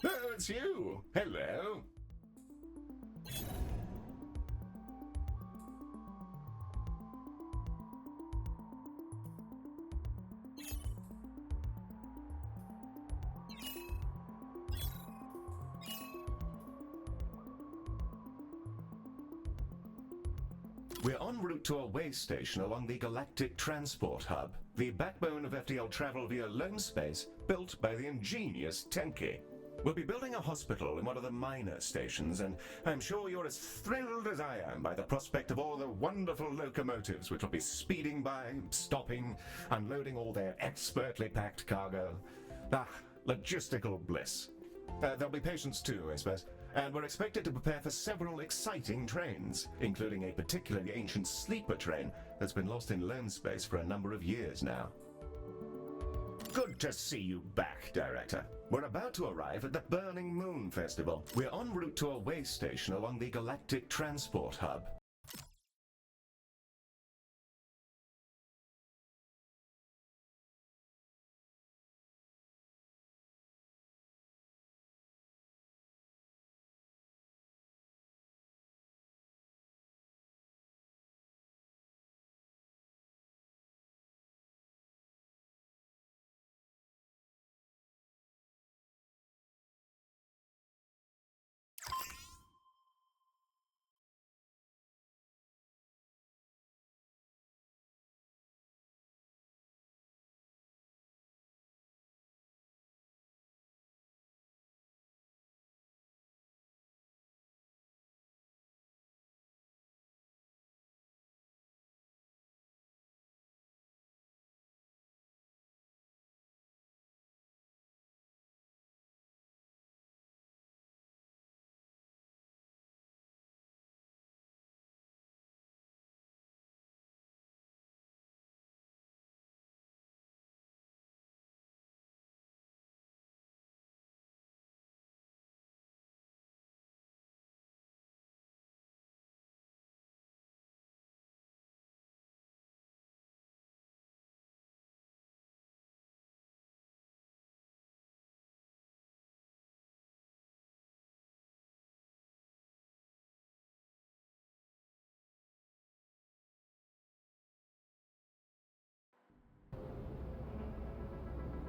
Oh, it's you. Hello. We're en route to a way station along the Galactic Transport Hub, the backbone of FDL travel via loan space built by the ingenious Tenki. We'll be building a hospital in one of the minor stations, and I'm sure you're as thrilled as I am by the prospect of all the wonderful locomotives which will be speeding by, stopping, unloading all their expertly packed cargo. Logistical bliss. There'll be patients too, I suppose. And we're expected to prepare for several exciting trains, including a particularly ancient sleeper train that's been lost in loan space for a number of years now. Good to see you back, Director. We're about to arrive at the Burning Moon Festival. We're en route to a way station along the Galactic Transport Hub.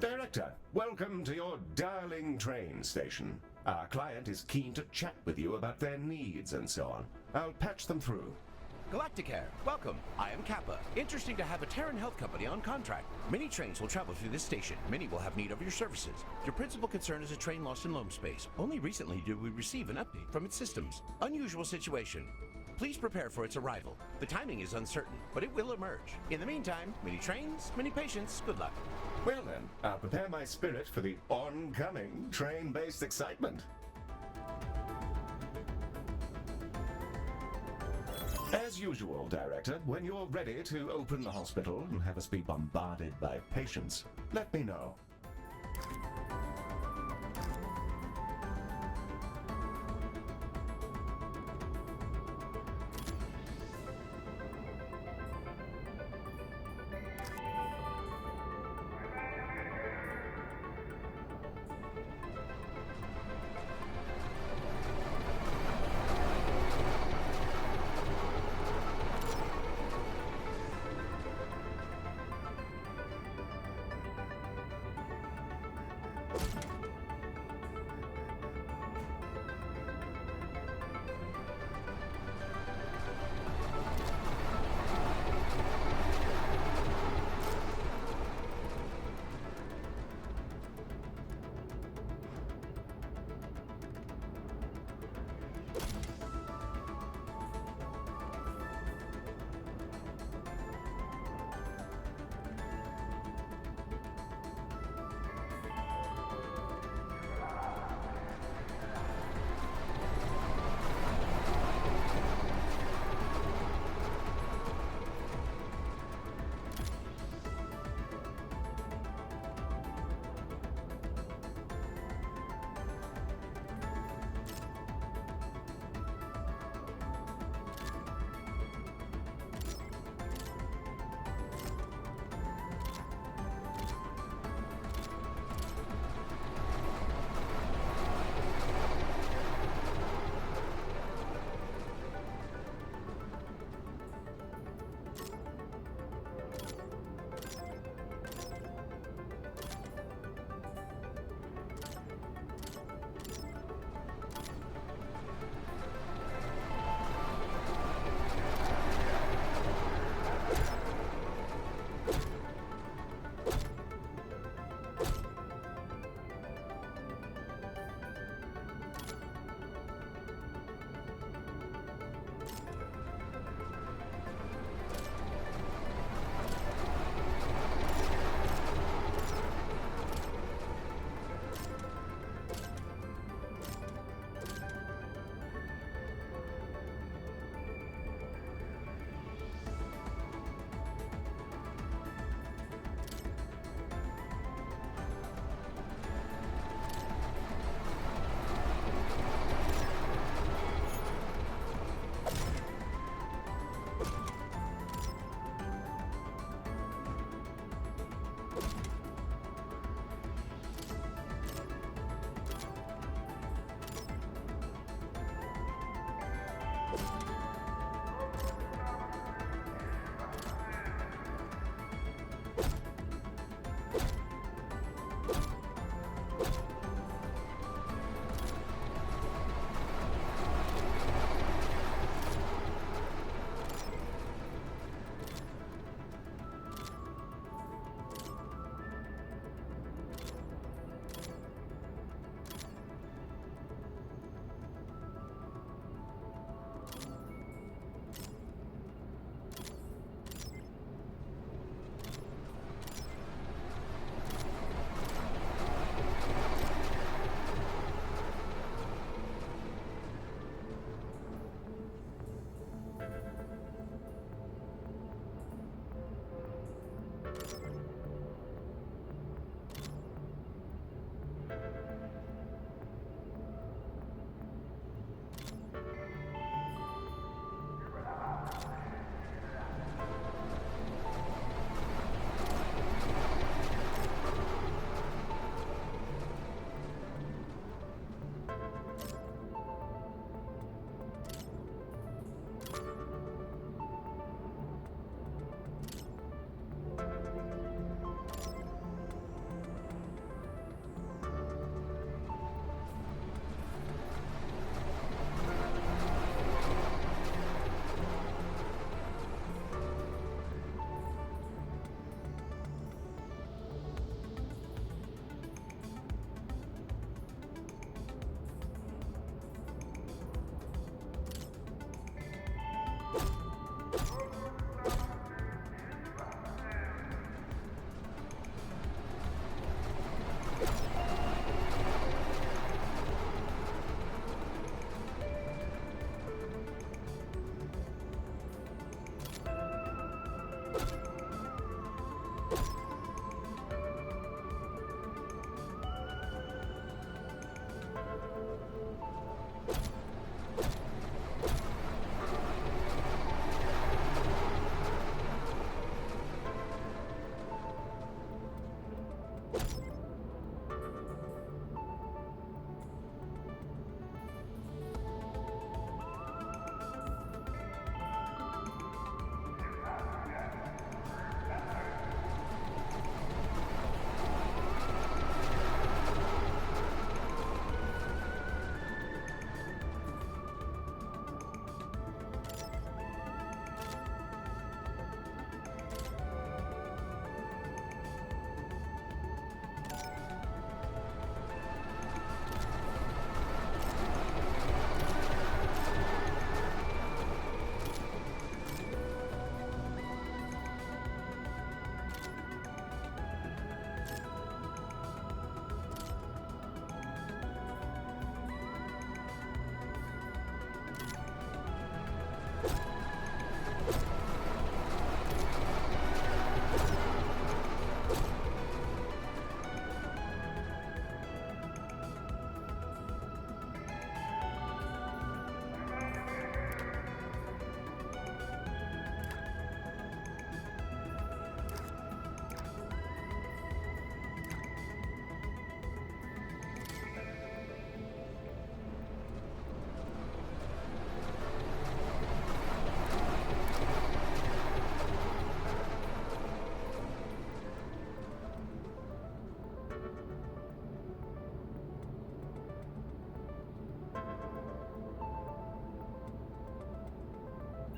Director, welcome to your darling train station. Our client is keen to chat with you about their needs and so on. I'll patch them through. Galacticare, welcome. I am Kappa. Interesting to have a Terran health company on contract. Many trains will travel through this station. Many will have need of your services. Your principal concern is a train lost in loam space. Only recently did we receive an update from its systems. Unusual situation. Please prepare for its arrival. The timing is uncertain, but it will emerge. In the meantime, many trains, many patients. Good luck. Well then, I'll prepare my spirit for the oncoming train-based excitement. As usual, Director, when you're ready to open the hospital and have us be bombarded by patients, let me know.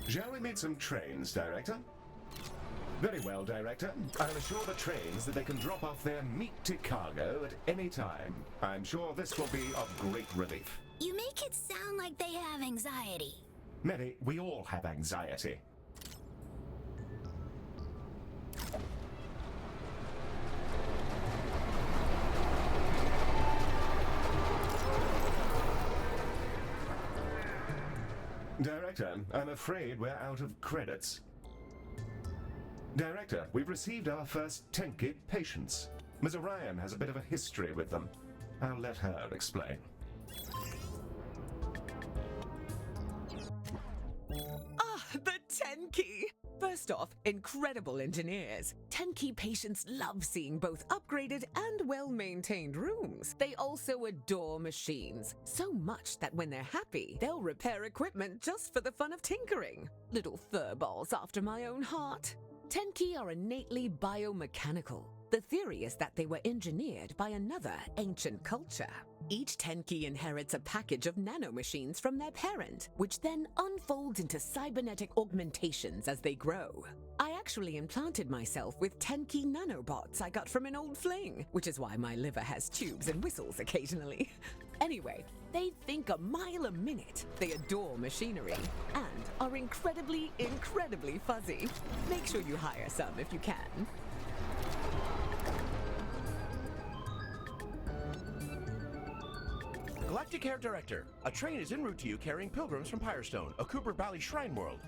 Shall we meet some trains, Director? Very well, Director. I'll assure the trains that they can drop off their meaty cargo at any time. I'm sure this will be of great relief. You make it sound like they have anxiety. Mary, we all have anxiety. Director, I'm afraid we're out of credits. Director, we've received our first Tenki patients. Ms. Orion has a bit of a history with them. I'll let her explain. Ah, the Tenki! First off, incredible engineers. Tenki patients love seeing both upgraded and well-maintained rooms. They also adore machines, so much that when they're happy, they'll repair equipment just for the fun of tinkering. Little furballs after my own heart. Tenki are innately biomechanical. The theory is that they were engineered by another ancient culture. Each Tenki inherits a package of nanomachines from their parent, which then unfolds into cybernetic augmentations as they grow. I actually implanted myself with Tenki nanobots I got from an old fling, which is why my liver has tubes and whistles occasionally. Anyway, they think a mile a minute, they adore machinery, and are incredibly, incredibly fuzzy. Make sure you hire some if you can. Galacticare Director, a train is en route to you carrying pilgrims from Pyrestone, a Cooper Valley shrine world.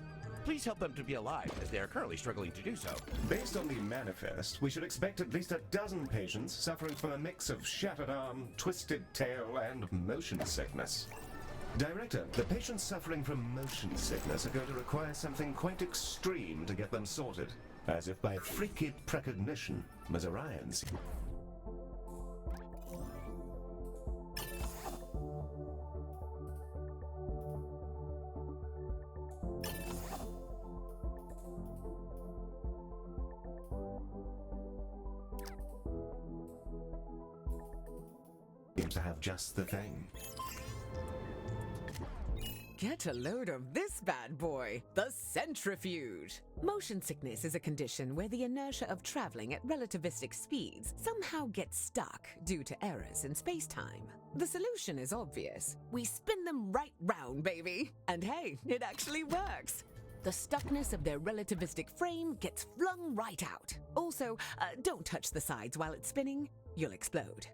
Please help them to be alive, as they are currently struggling to do so. Based on the manifest, we should expect at least a dozen patients suffering from a mix of shattered arm, twisted tail, and motion sickness. Director, the patients suffering from motion sickness are going to require something quite extreme to get them sorted. As if by freaky precognition, Ms. Orion's. Seems to have just the thing. Get a load of this bad boy, the centrifuge. Motion sickness is a condition where the inertia of traveling at relativistic speeds somehow gets stuck due to errors in space-time. The solution is obvious. We spin them right round, baby. And hey, it actually works. The stuckness of their relativistic frame gets flung right out. Also, don't touch the sides while it's spinning. You'll explode.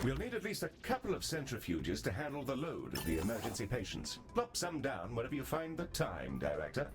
We'll need at least a couple of centrifuges to handle the load of the emergency patients. Plop some down whenever you find the time, Director.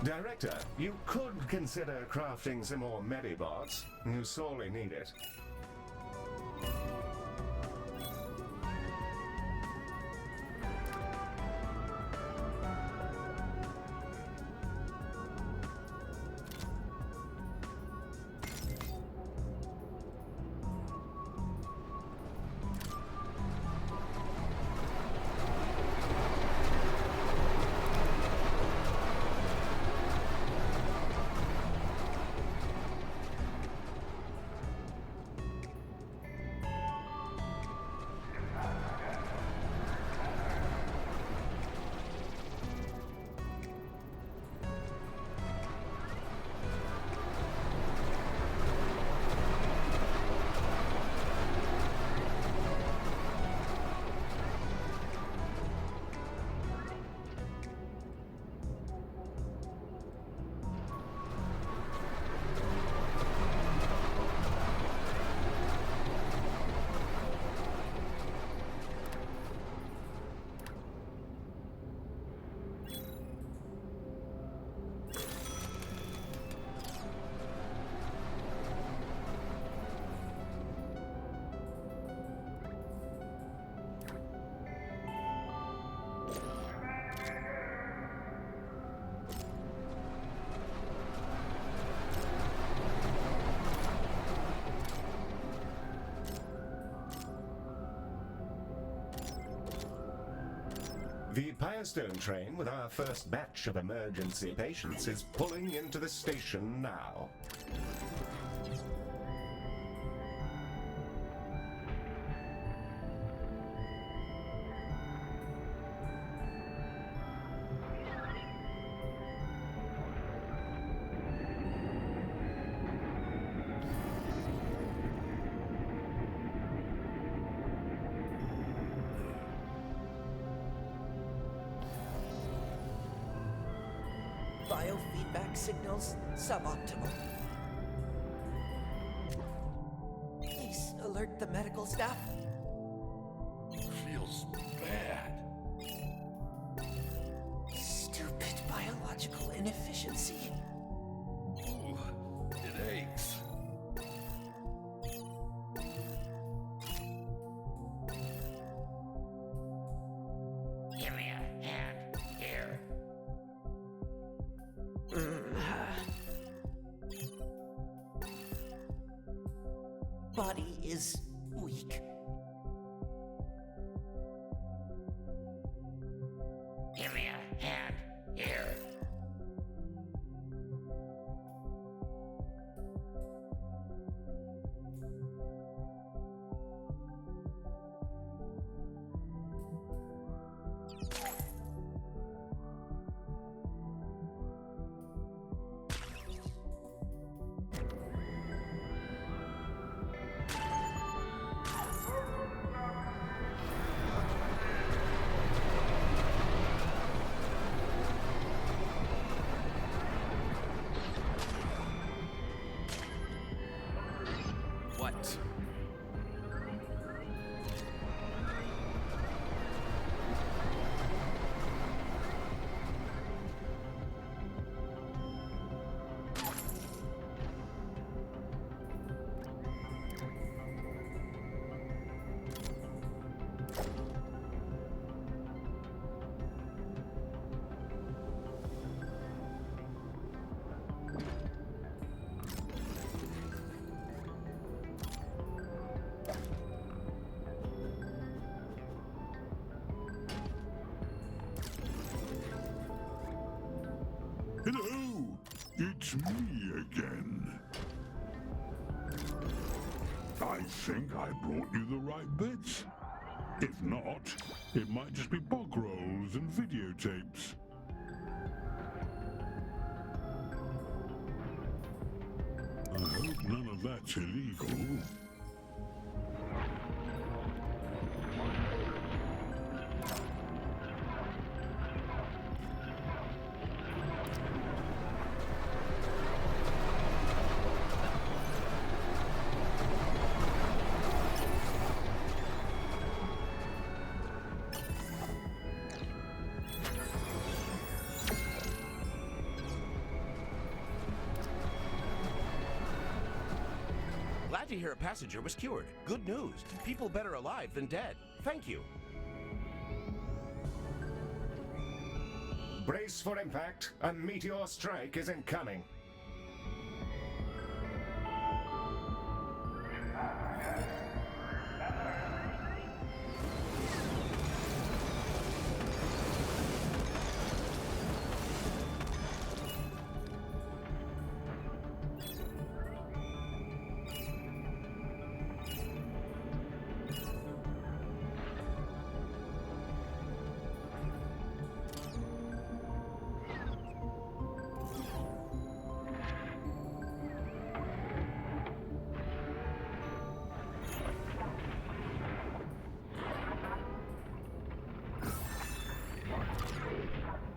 Director, you could consider crafting some more Medibots. You sorely need it. The Firestone train with our first batch of emergency patients is pulling into the station now. Biofeedback signals suboptimal. Please alert the medical staff. Feels bad. Stupid biological inefficiency. Ooh, it aches. Give me a hand here. Body is weak. Give me a hand here. It's me again. I think I brought you the right bits. If not, it might just be bog rolls and videotapes. I hope none of that's illegal. Glad to hear a passenger was cured. Good news. People better alive than dead. Thank you. Brace for impact. A meteor strike is incoming.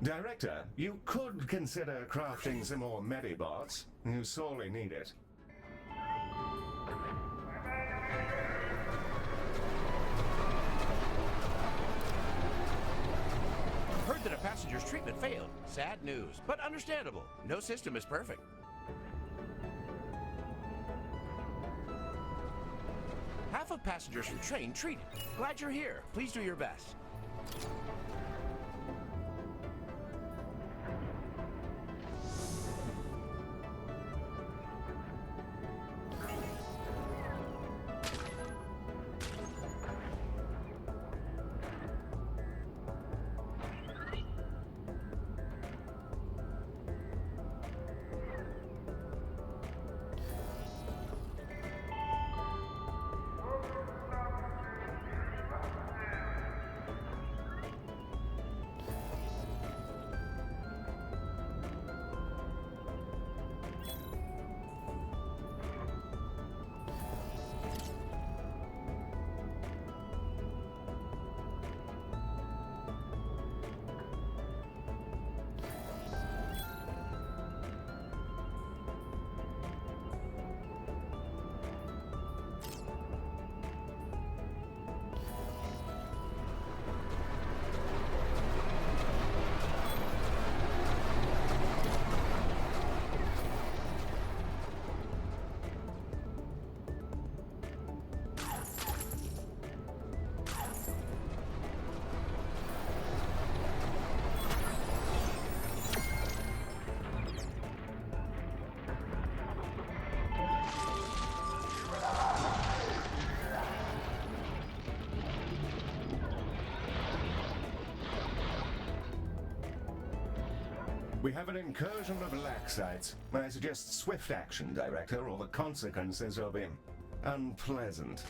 Director, you could consider crafting some more Medibots. You sorely need it. Heard that a passenger's treatment failed. Sad news, but understandable. No system is perfect. Half of passengers from train treated. Glad you're here. Please do your best. We have an incursion of Laxites. I suggest swift action, Director, or the consequences will be unpleasant.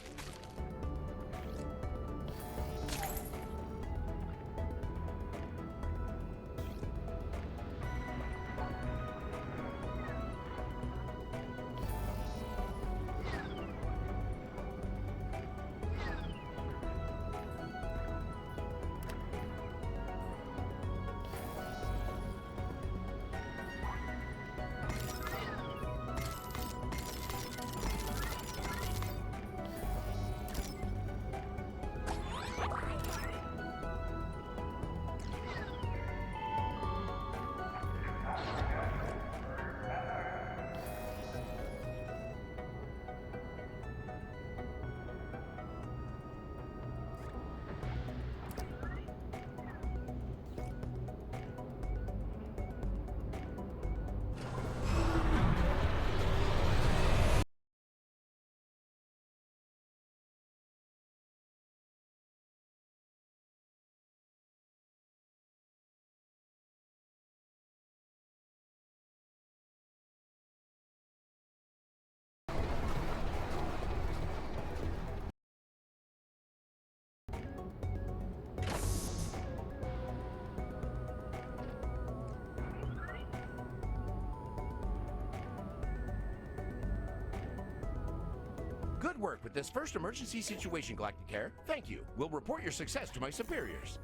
Good work with this first emergency situation, Galacticare. Thank you. We'll report your success to my superiors.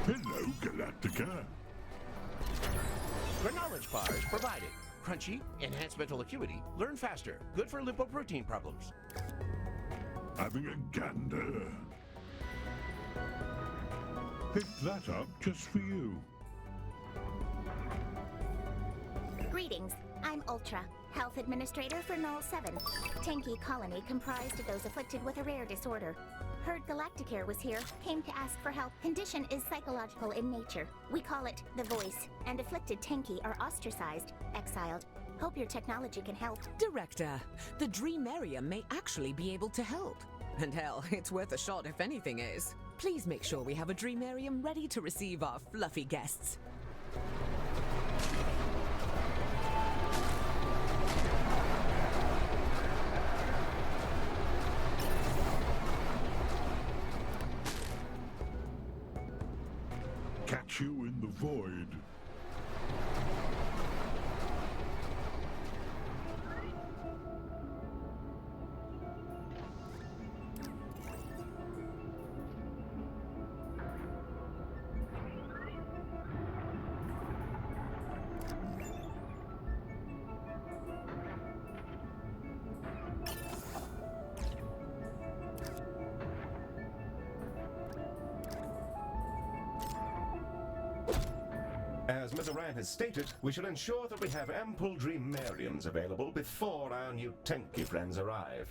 Hello, Galactica. Your knowledge bars provided. Crunchy, enhanced mental acuity, learn faster, good for lipoprotein problems. Having a gander. Picked that up just for you. Greetings. I'm Ultra, Health Administrator for Null 7, Tanky colony comprised of those afflicted with a rare disorder. Heard Galacticare was here, came to ask for help. Condition is psychological in nature. We call it the voice, and afflicted Tanky are ostracized, exiled. Hope your technology can help. Director, the Dreamarium may actually be able to help. And hell, it's worth a shot if anything is. Please make sure we have a Dreamarium ready to receive our fluffy guests. Catch you in the void. As Ms. Orion has stated, we should ensure that we have ample Dreamariums available before our new Tenki friends arrive.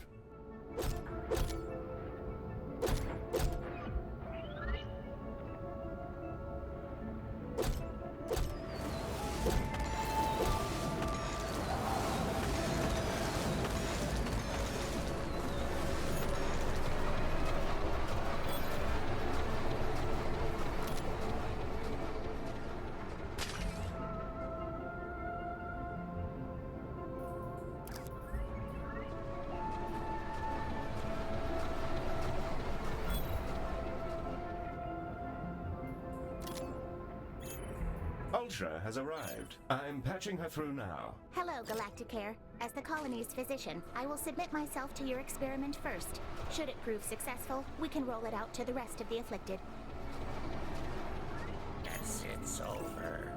Ultra has arrived. I'm patching her through now. Hello, Galacticare. As the colony's physician, I will submit myself to your experiment first. Should it prove successful, we can roll it out to the rest of the afflicted. Yes, it's over.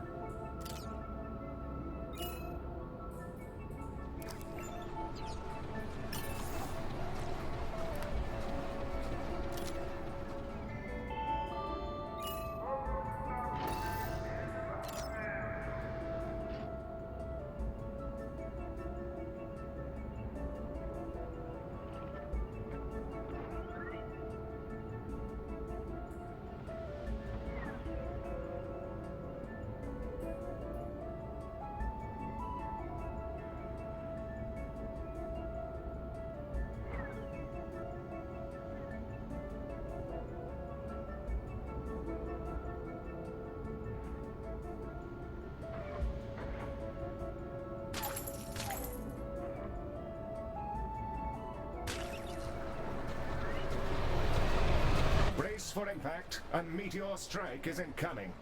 Brace for impact. A meteor strike is incoming.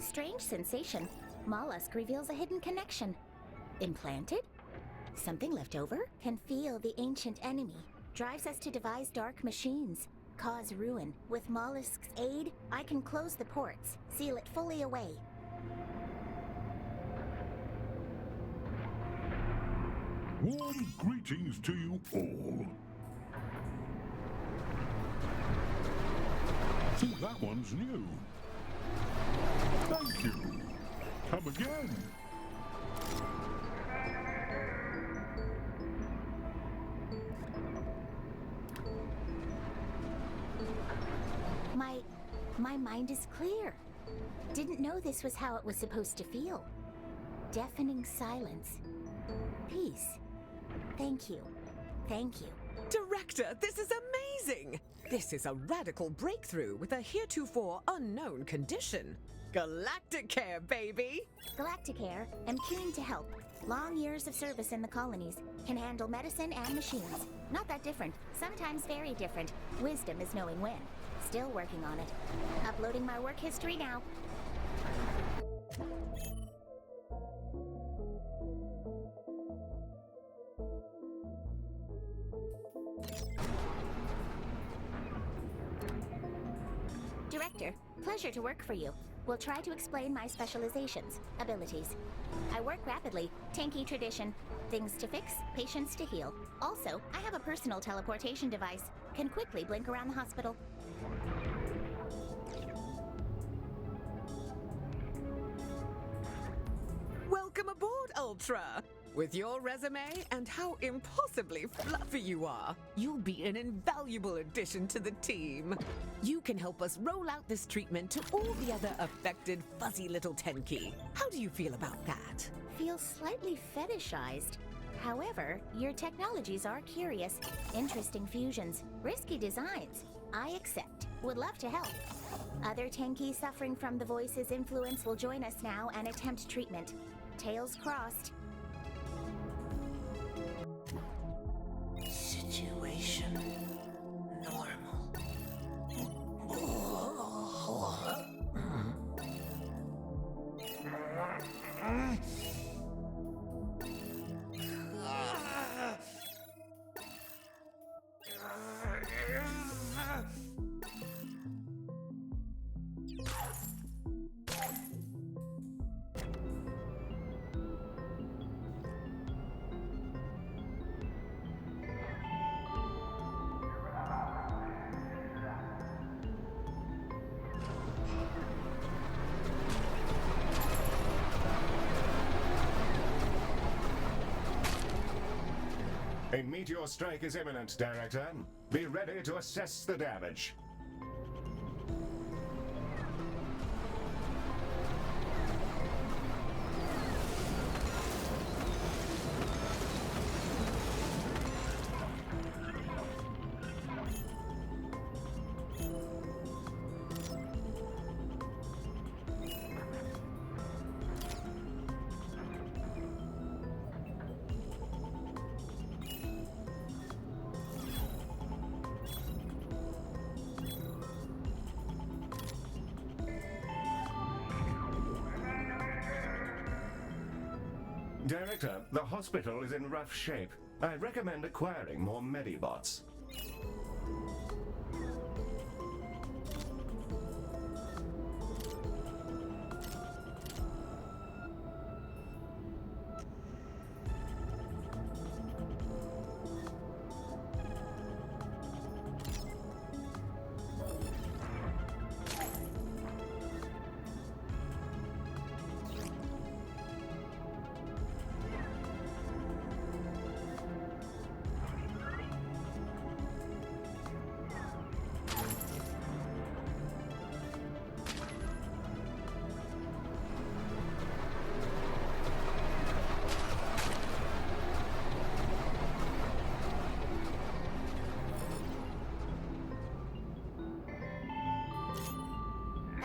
Strange sensation. Mollusk reveals a hidden connection. Implanted? Something left over? Can feel the ancient enemy. Drives us to devise dark machines. Cause ruin. With Mollusk's aid, I can close the ports, seal it fully away. Warm greetings to you all. Think that one's new. Thank you. Come again. My mind is clear. Didn't know this was how it was supposed to feel. Deafening silence. Peace. Thank you. Thank you. Director, this is amazing! This is a radical breakthrough with a heretofore unknown condition. Galacticare, baby! Galacticare, am keen to help. Long years of service in the colonies. Can handle medicine and machines. Not that different. Sometimes very different. Wisdom is knowing when. Still working on it. Uploading my work history now. Director, pleasure to work for you. We'll try to explain my specializations, abilities. I work rapidly, tanky tradition. Things to fix, patients to heal. Also, I have a personal teleportation device. Can quickly blink around the hospital. Welcome aboard, Ultra! With your resume and how impossibly fluffy you are, you'll be an invaluable addition to the team. You can help us roll out this treatment to all the other affected fuzzy little Tenki. How do you feel about that? Feels slightly fetishized. However, your technologies are curious. Interesting fusions, risky designs. I accept. Would love to help. Other Tenki suffering from the Voice's influence will join us now and attempt treatment. Tails crossed. Situation normal. A meteor strike is imminent, Director. Be ready to assess the damage. Director, the hospital is in rough shape. I recommend acquiring more Medibots.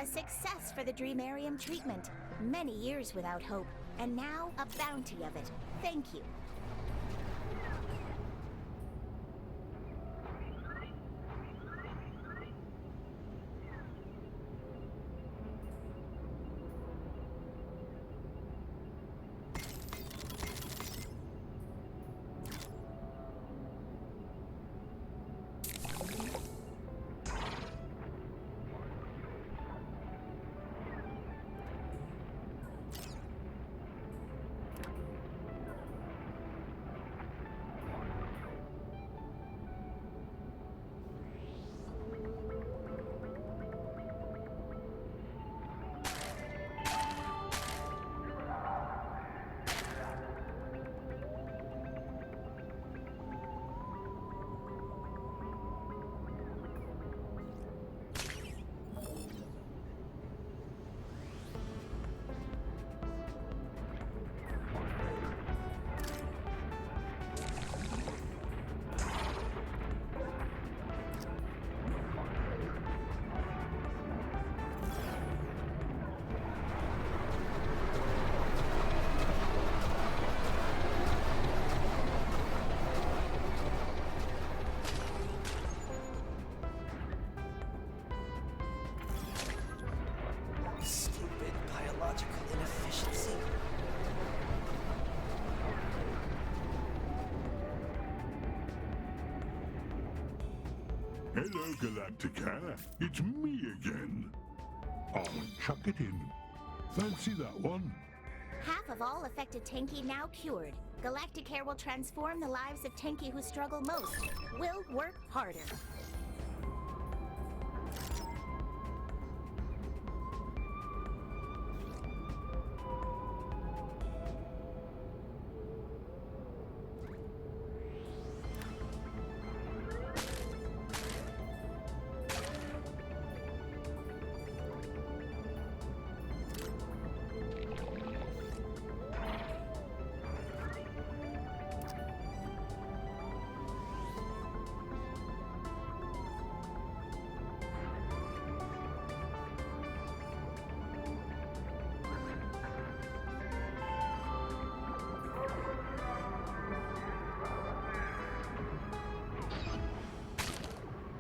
A success for the Dreamarium treatment. Many years without hope, and now a bounty of it. Thank you. Hello, Galacticare. It's me again. Oh, chuck it in. Fancy that one? Half of all affected Tenki now cured. Galacticare will transform the lives of Tenki who struggle most. We'll work harder.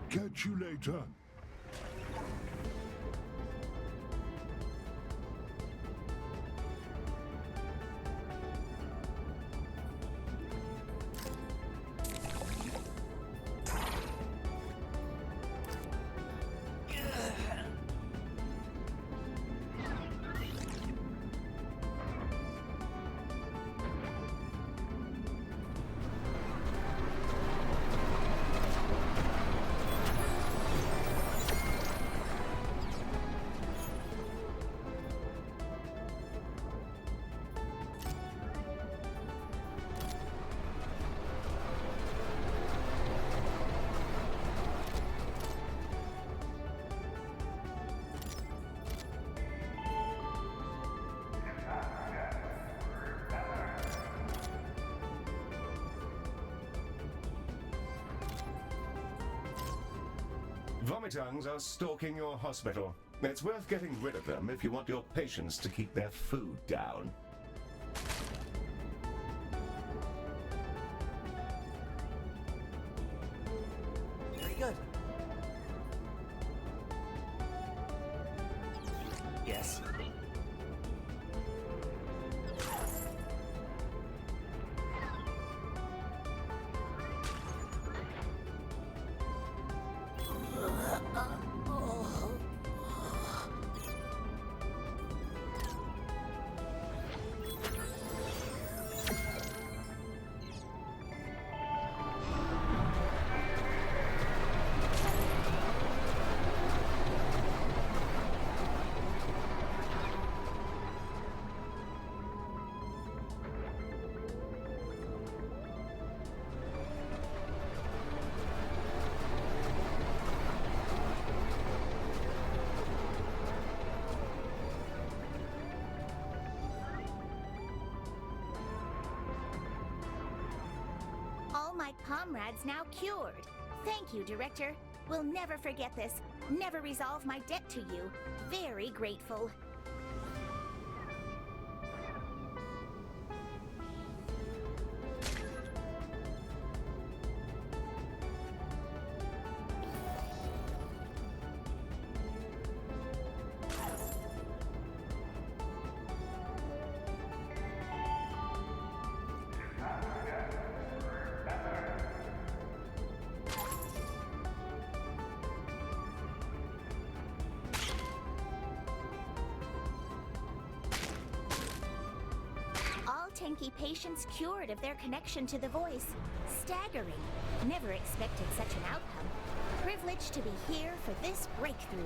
Catch you later. Vomitungs are stalking your hospital. It's worth getting rid of them if you want your patients to keep their food down. Very good. Yes. All my comrades now cured. Thank you, Director. We'll never forget this. Never resolve my debt to you. Very grateful. Tenki patients cured of their connection to the voice. Staggering. Never expected such an outcome. Privileged to be here for this breakthrough.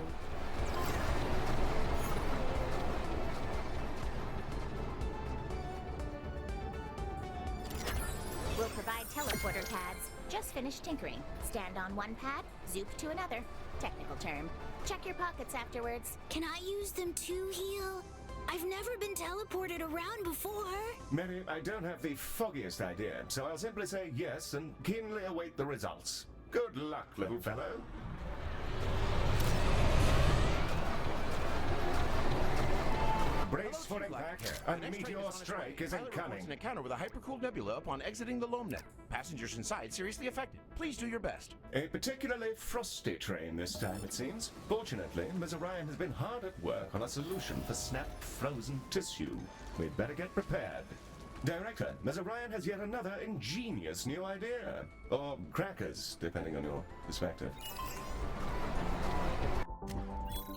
We'll provide teleporter pads. Just finished tinkering. Stand on one pad, zoop to another. Technical term. Check your pockets afterwards. Can I use them to heal? I've never been teleported around before. Mary, I don't have the foggiest idea, so I'll simply say yes and keenly await the results. Good luck, little fellow. Brace for impact. A meteor strike is incoming. An encounter with a hypercooled nebula upon exiting the Loam net. Passengers inside seriously affected. Please do your best. A particularly frosty train this time, it seems. Fortunately, Ms. Orion has been hard at work on a solution for snapped frozen tissue. We'd better get prepared. Director, Ms. Orion has yet another ingenious new idea. Or crackers, depending on your perspective.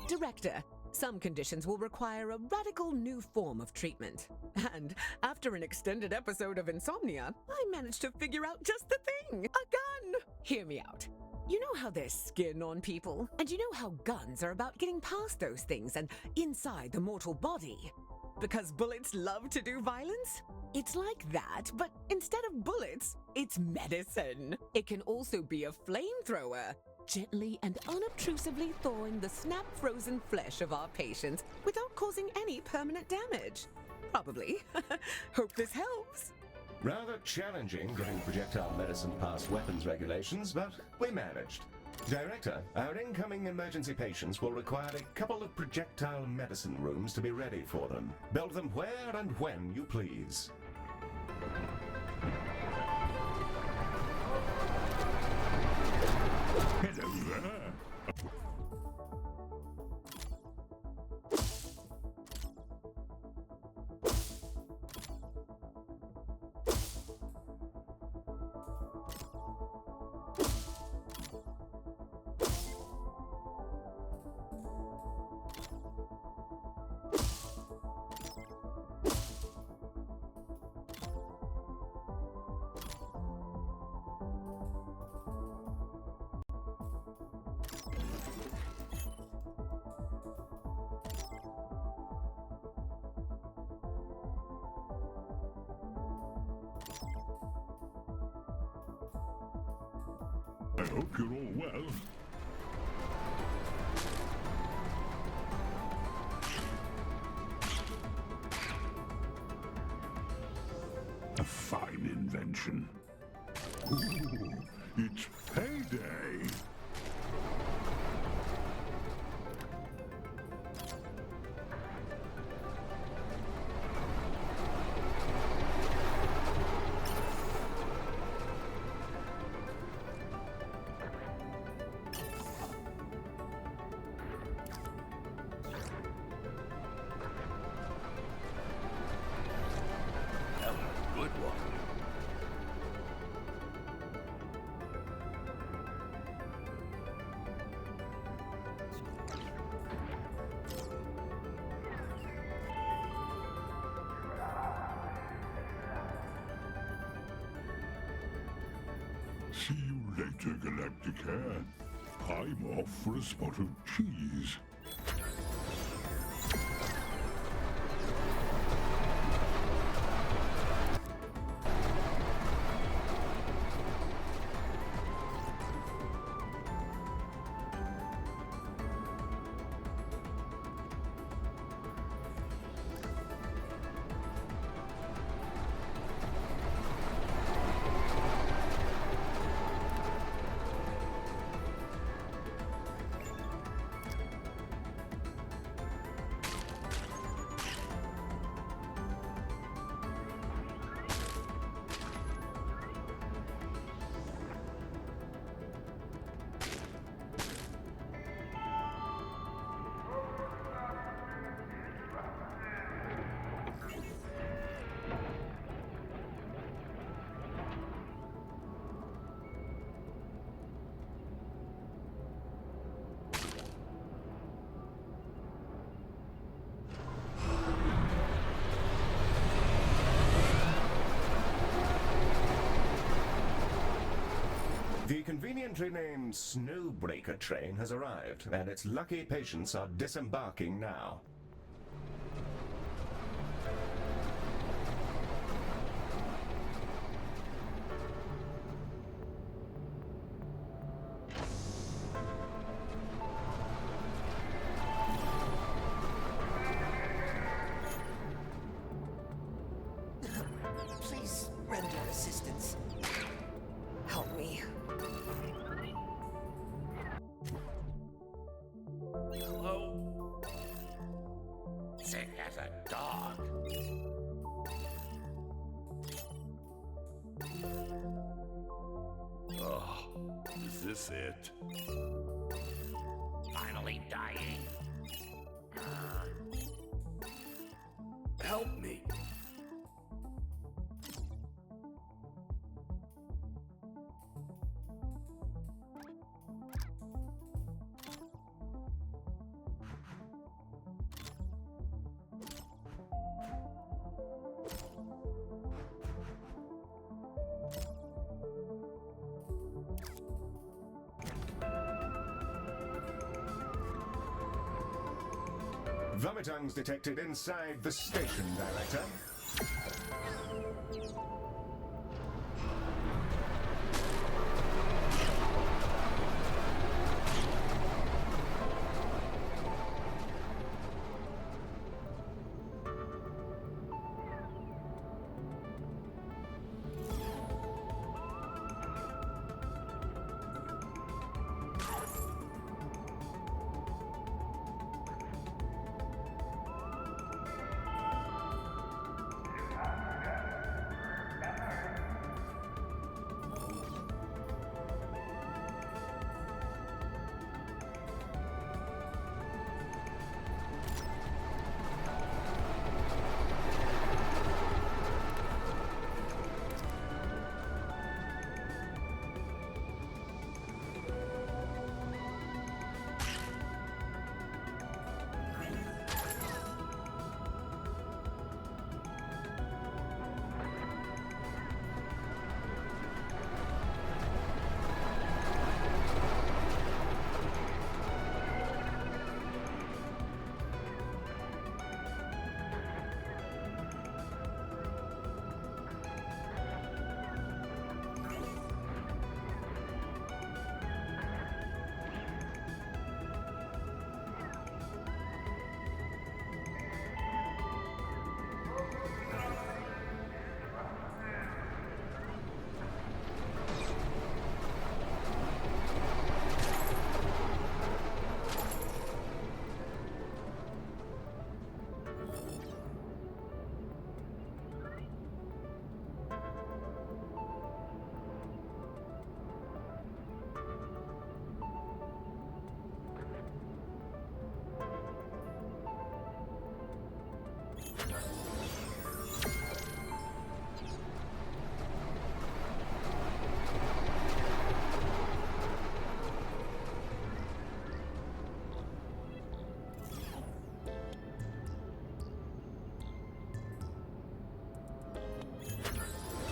Director, some conditions will require a radical new form of treatment. And after an extended episode of insomnia, I managed to figure out just the thing, a gun. Hear me out. You know how there's skin on people? And you know how guns are about getting past those things and inside the mortal body? Because bullets love to do violence? It's like that, but instead of bullets, it's medicine. It can also be a flamethrower, gently and unobtrusively thawing the snap-frozen flesh of our patients without causing any permanent damage. Probably. Hope this helps. Rather challenging getting projectile medicine past weapons regulations, but we managed. Director, our incoming emergency patients will require a couple of projectile medicine rooms to be ready for them. Build them where and when you please. Hello there. I hope you're all well. A fine invention. Ooh, it's payday! Good one. See you later, Galacticare. I'm off for a spot of cheese. The conveniently named Snowbreaker train has arrived, and its lucky patients are disembarking now. Please render assistance. Help me. Hello? Sick as a dog. Ah, is this it? Finally dying. Help me. Vomitungs detected inside the station, Director.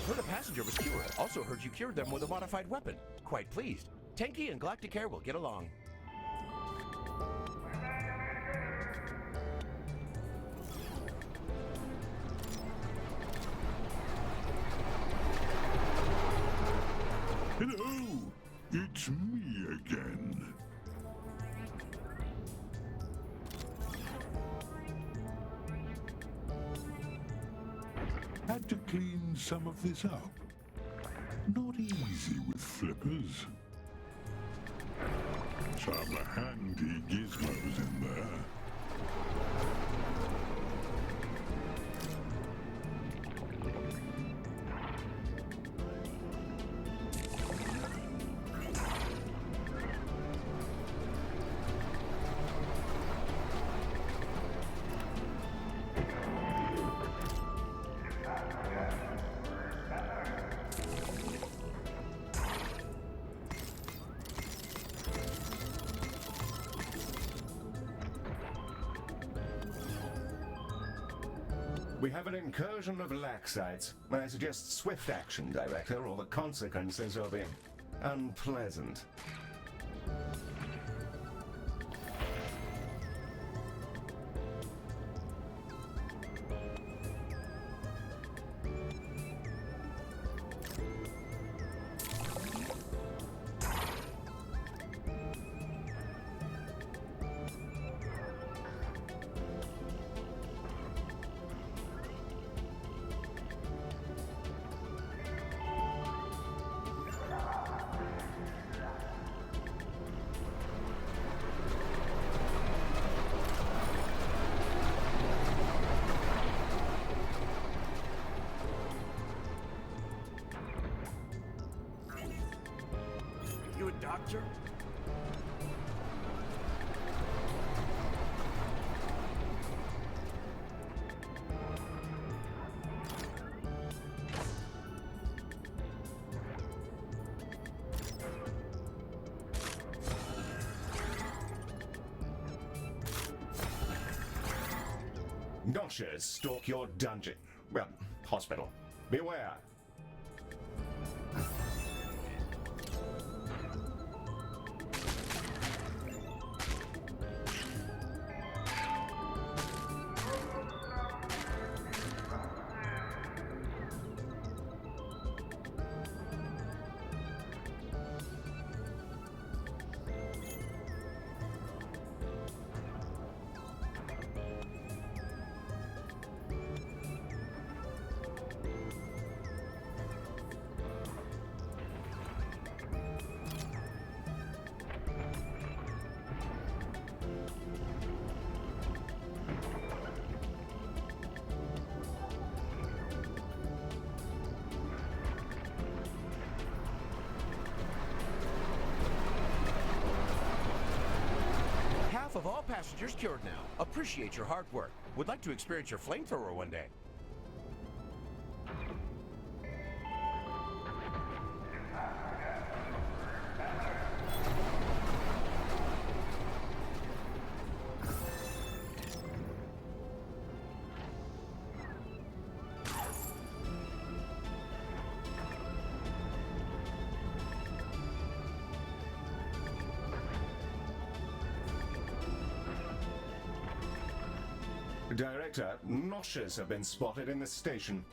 Heard a passenger was cured. Also heard you cured them with a modified weapon. Quite pleased. Tenki and Galacticare will get along. Hello! It's me again. Had to clean some of this up. Not easy with flippers. Some handy gizmos in there. We have an incursion of Laxites. I suggest swift action, Director, or the consequences will be unpleasant. You a doctor? Noshers stalk your dungeon. Well, hospital. Beware. cough of all passengers cured now. Appreciate your hard work. Would like to experience your flamethrower one day. Director, noshes have been spotted in the station.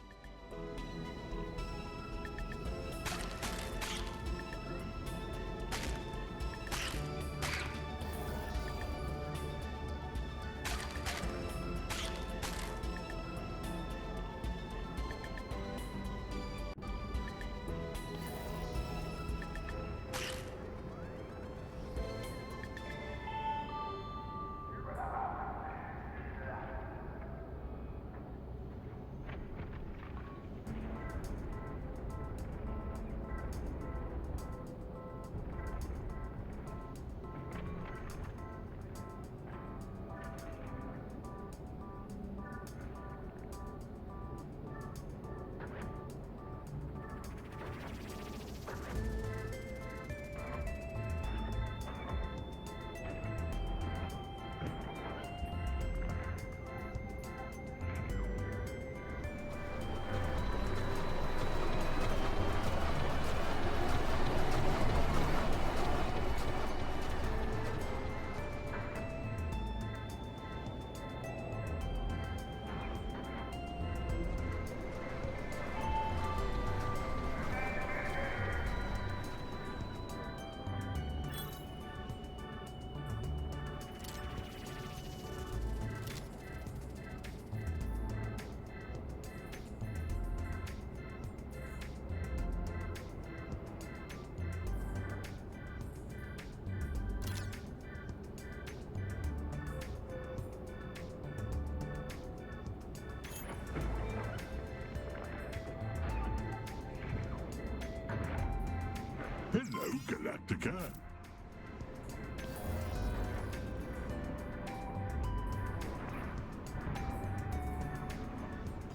Hello, Galaticare.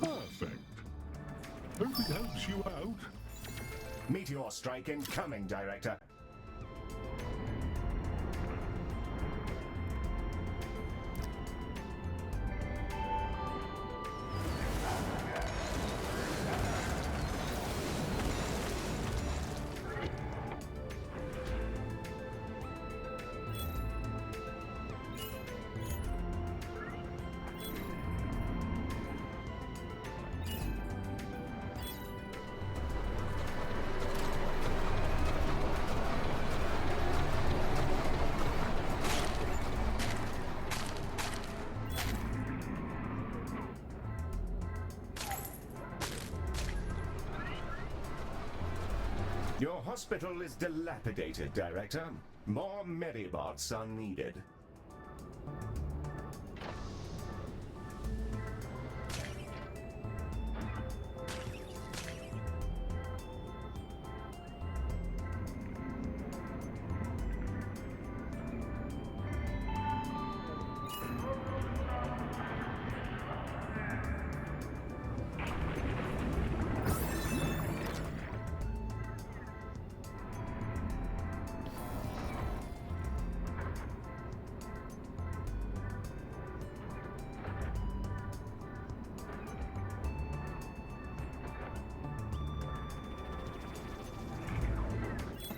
Perfect. Hope it helps you out. Meteor strike incoming, Director. Your hospital is dilapidated, Director. More Medibots are needed.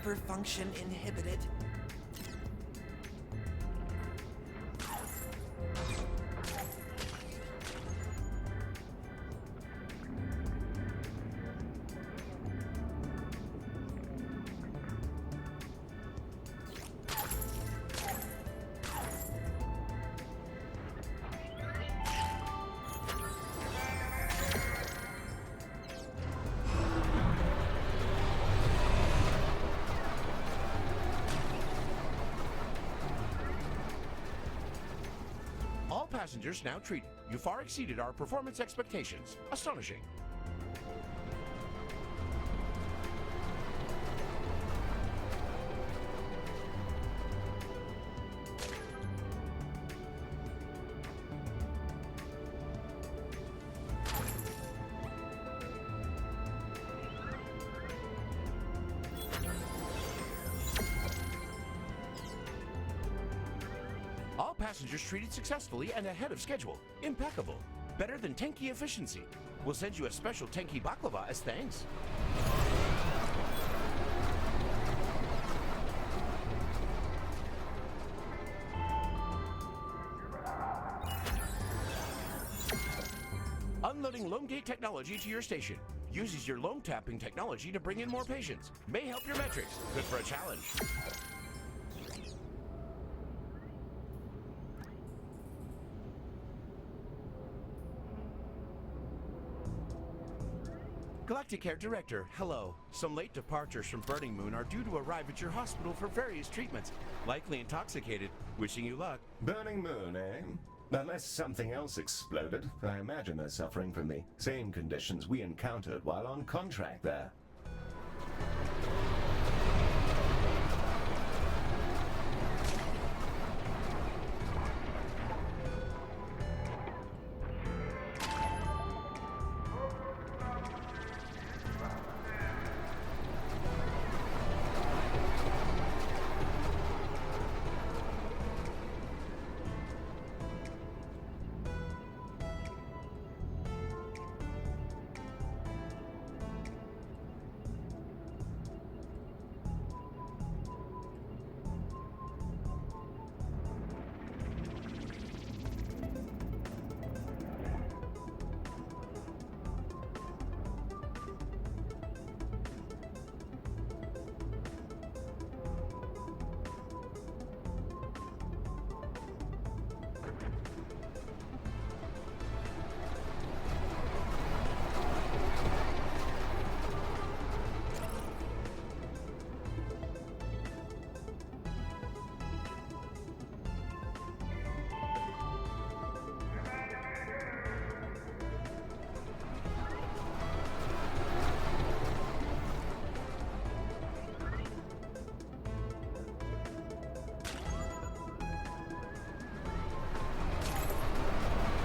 Upper function inhibited. All passengers now treated. You far exceeded our performance expectations. Astonishing. passengers treated successfully and ahead of schedule. Impeccable. Better than Tenki efficiency. We'll send you a special Tenki baklava as thanks. Unloading loam gate technology to your station. Uses your loam tapping technology to bring in more patients. May help your metrics. Good for a challenge. Galacticare Director, hello. Some late departures from Burning Moon are due to arrive at your hospital for various treatments. Likely intoxicated. Wishing you luck. Burning Moon, eh? Unless something else exploded, I imagine they're suffering from the same conditions we encountered while on contract there.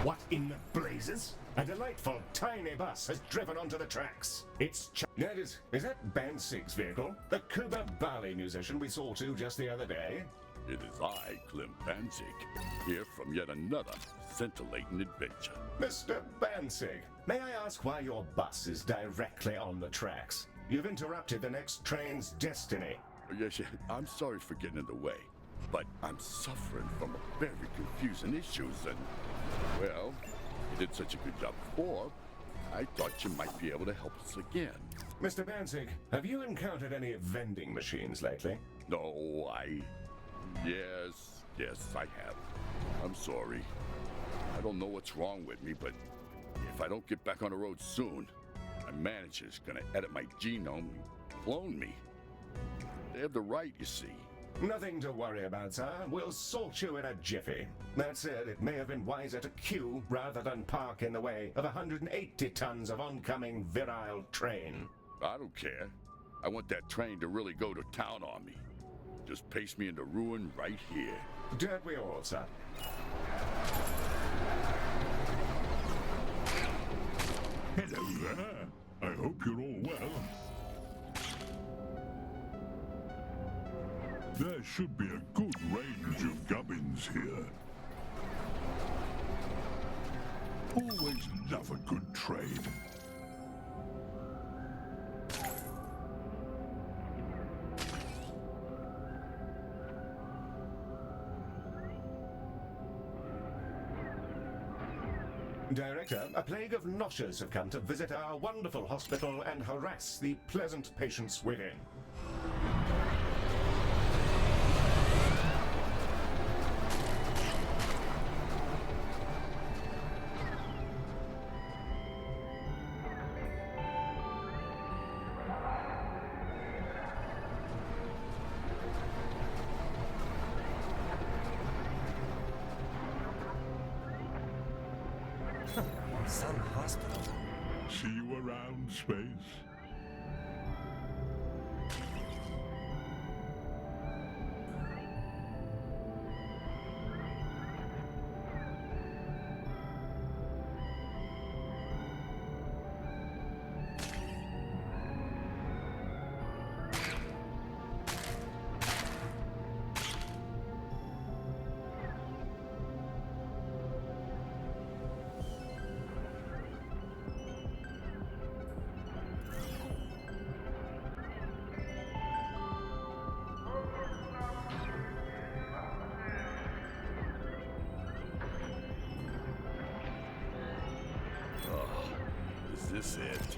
What in the blazes? A delightful tiny bus has driven onto the tracks. That is that Band 6 vehicle? The Kuba Bali musician we saw too just the other day? It is I, Clem Banzig, here from yet another scintillating adventure. Mr. Bansig, may I ask why your bus is directly on the tracks? You've interrupted the next train's destiny. Yes, I'm sorry for getting in the way, but I'm suffering from a very confusing issues and, well, you did such a good job before, I thought you might be able to help us again. Mr. Bansig, have you encountered any vending machines lately? No, Yes, I have. I'm sorry. I don't know what's wrong with me, but if I don't get back on the road soon, my manager's gonna edit my genome and clone me. They have the right, you see. Nothing to worry about, sir. We'll sort you in a jiffy. That said, it may have been wiser to queue rather than park in the way of 180 tons of oncoming virile train. I don't care. I want that train to really go to town on me. Just paste me into ruin right here. Don't we all, sir? Hello there. I hope you're all well. There should be a good range of gubbins here. Always love a good trade. Director, a plague of noshers have come to visit our wonderful hospital and harass the pleasant patients within. Some hospital. See you around, Space. this it?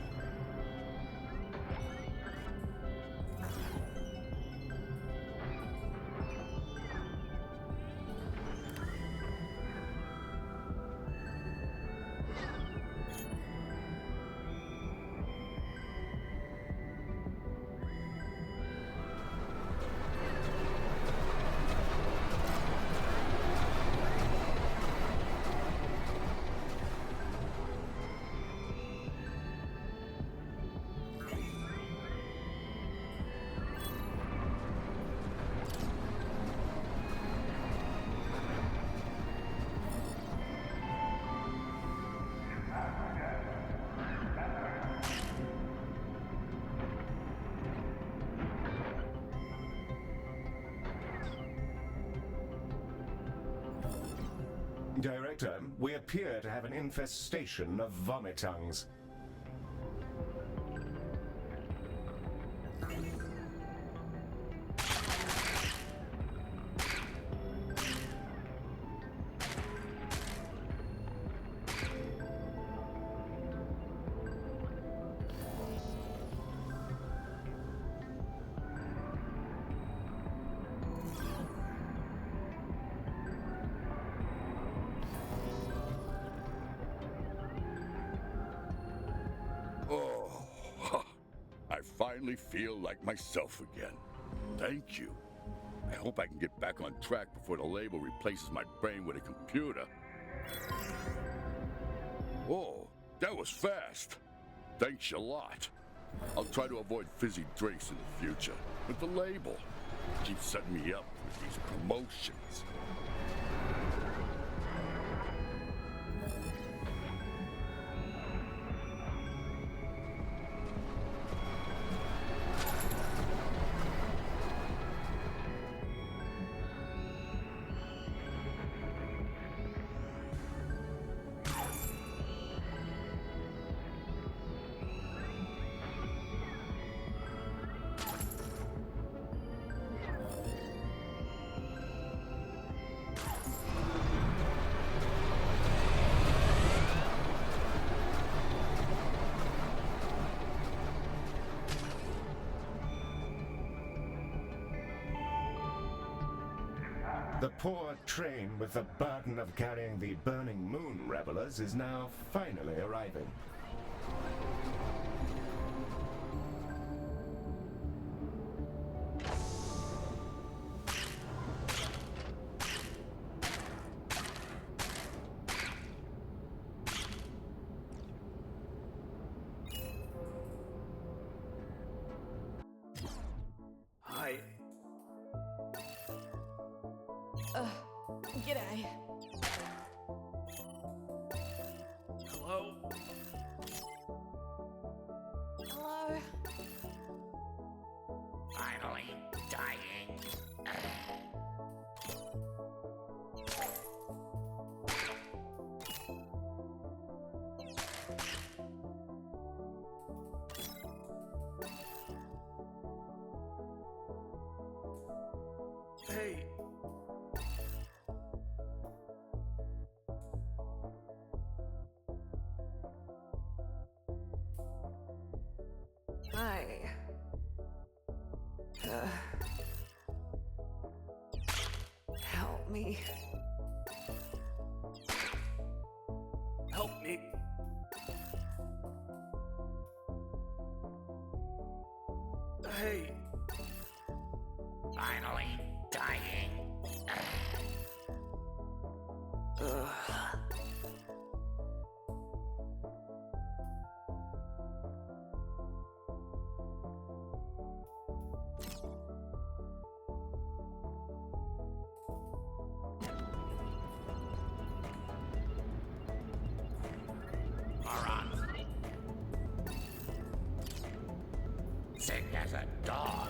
Director, we appear to have an infestation of vomitungs. Oh, I finally feel like myself again. Thank you. I hope I can get back on track before the label replaces my brain with a computer. Whoa, that was fast. Thanks a lot. I'll try to avoid fizzy drinks in the future, but the label keeps setting me up with these promotions. The poor train with the burden of carrying the burning moon revelers is now finally arriving. Hi. G'day. Hello? Hello? Finally dying. Hey. Hi. Help me. Help me. Hey. Finally dying. Ugh. Morons. Sick as a dog.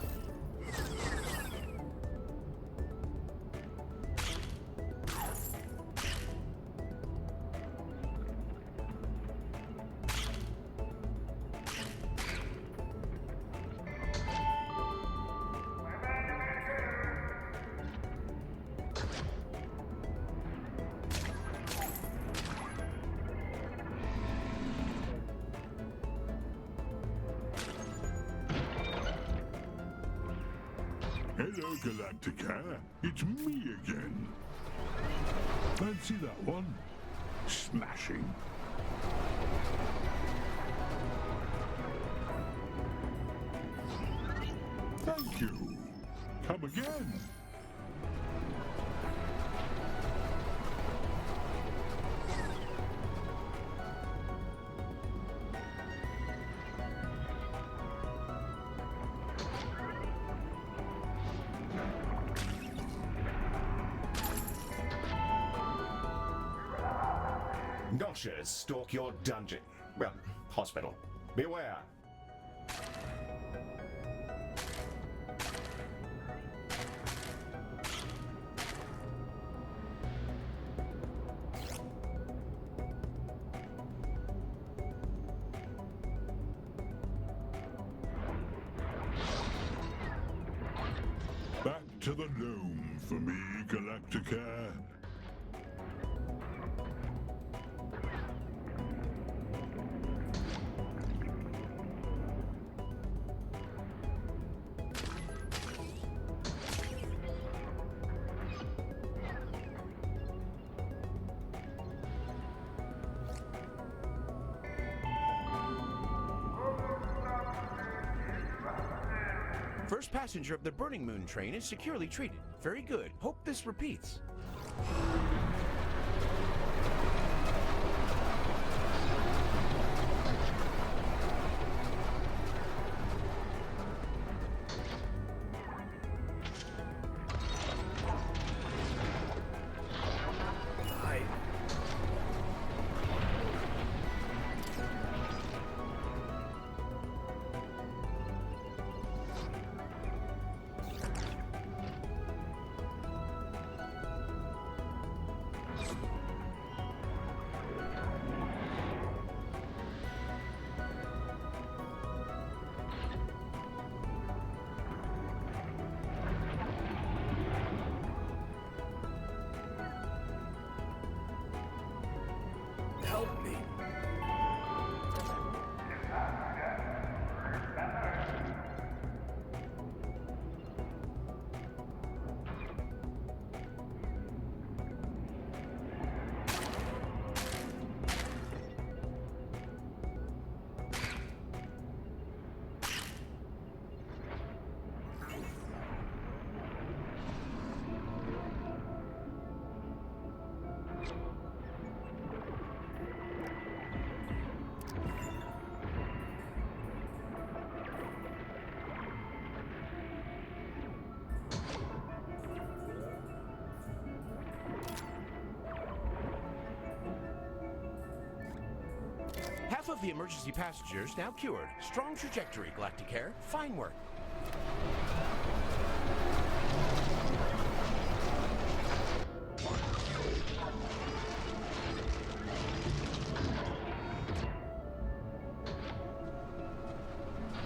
Hello, Galacticare. It's me again. Fancy that one? Smashing. Thank you. Come again. Gotchas stalk your dungeon. Well, hospital. Beware. Back to the dome for me, Galacticare. First passenger of the Burning Moon train is securely treated. Very good. Hope this repeats. Help me. Half of the emergency passengers now cured. Strong trajectory, Galacticare. Fine work.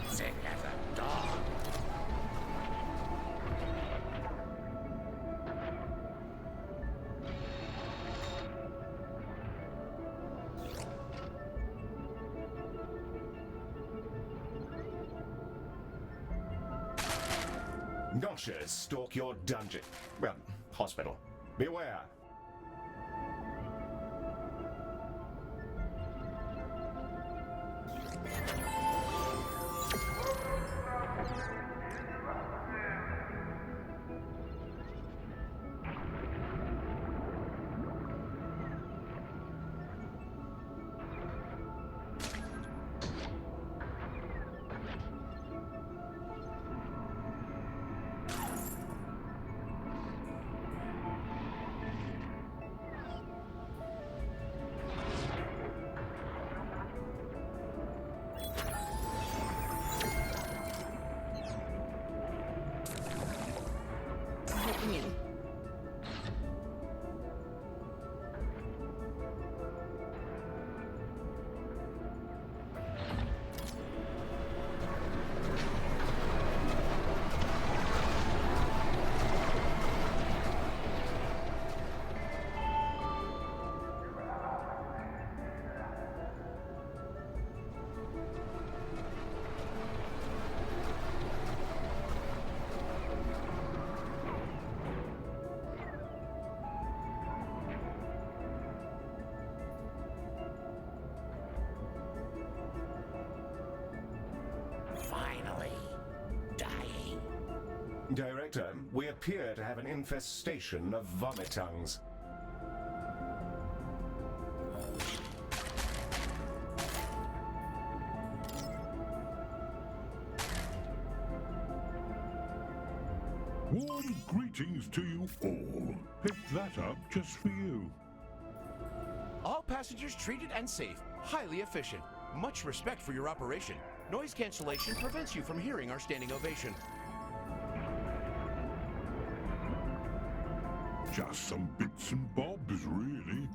Sick as a dog. Gotchas stalk your dungeon. Well, hospital. Beware. Director, we appear to have an infestation of vomitungs. Warm greetings to you all. Picked that up just for you. All passengers treated and safe. Highly efficient. Much respect for your operation. Noise cancellation prevents you from hearing our standing ovation. Just some bits and bobs, really.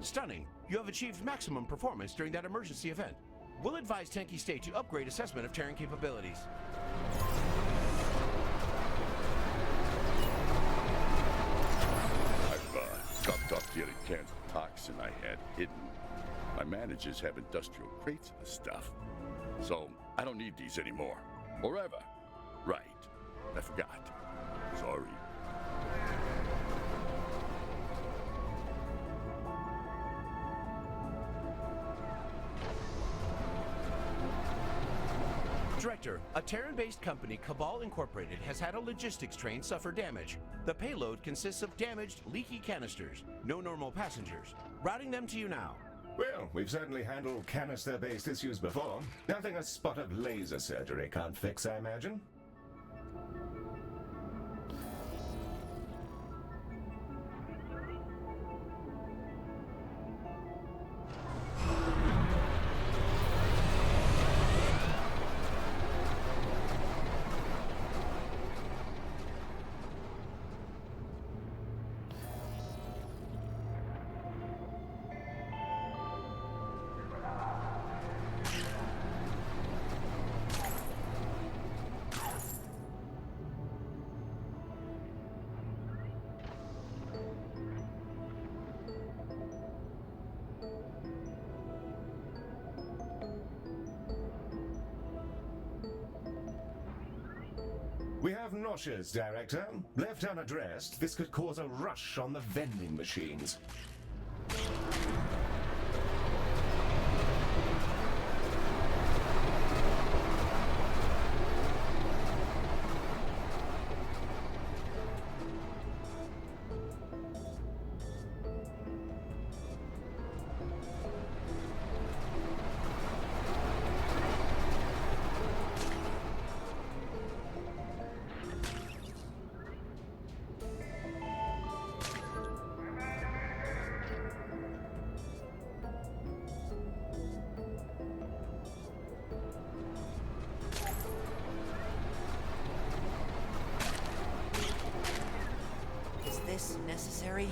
Stunning. You have achieved maximum performance during that emergency event. We'll advise Tenki State to upgrade assessment of Terran capabilities. I've chopped off the other cans of toxin I had hidden. My managers have industrial crates of the stuff, so I don't need these anymore. Or ever. Right. I forgot. Sorry. Director, a Terran-based company, Cabal Incorporated, has had a logistics train suffer damage. The payload consists of damaged, leaky canisters. No normal passengers. Routing them to you now. Well, we've certainly handled canister-based issues before. Nothing a spot of laser surgery can't fix, I imagine. We have noxious, Director. Left unaddressed, this could cause a rush on the vending machines. Is this necessary?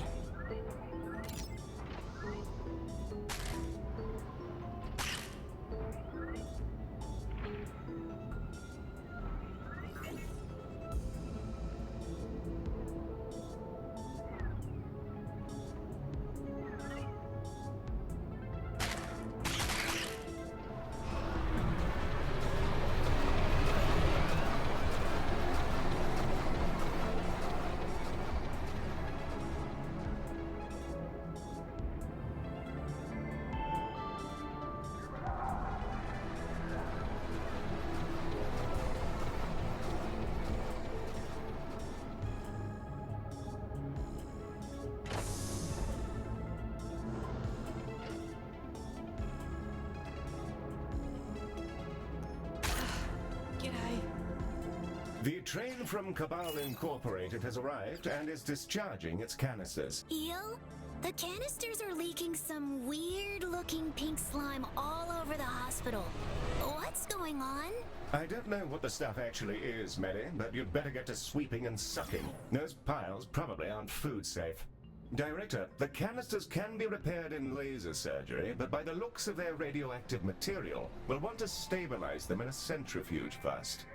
G'day. The train from Cabal Incorporated has arrived and is discharging its canisters. Eel, the canisters are leaking some weird-looking pink slime all over the hospital. What's going on? I don't know what the stuff actually is, Mary, but you'd better get to sweeping and sucking. Those piles probably aren't food safe. Director, the canisters can be repaired in laser surgery, but by the looks of their radioactive material, we'll want to stabilize them in a centrifuge first.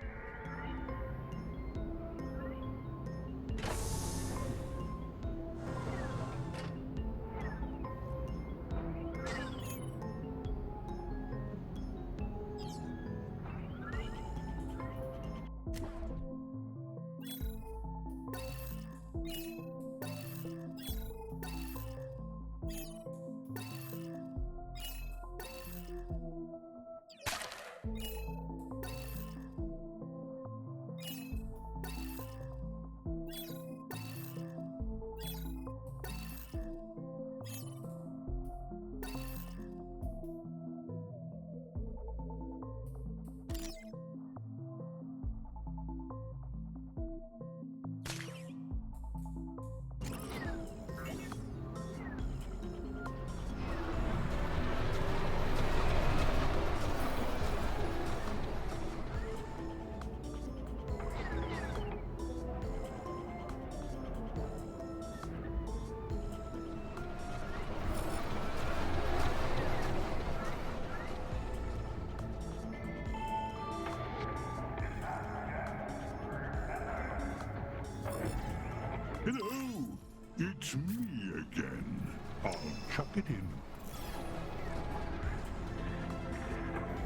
It's me again. I'll chuck it in.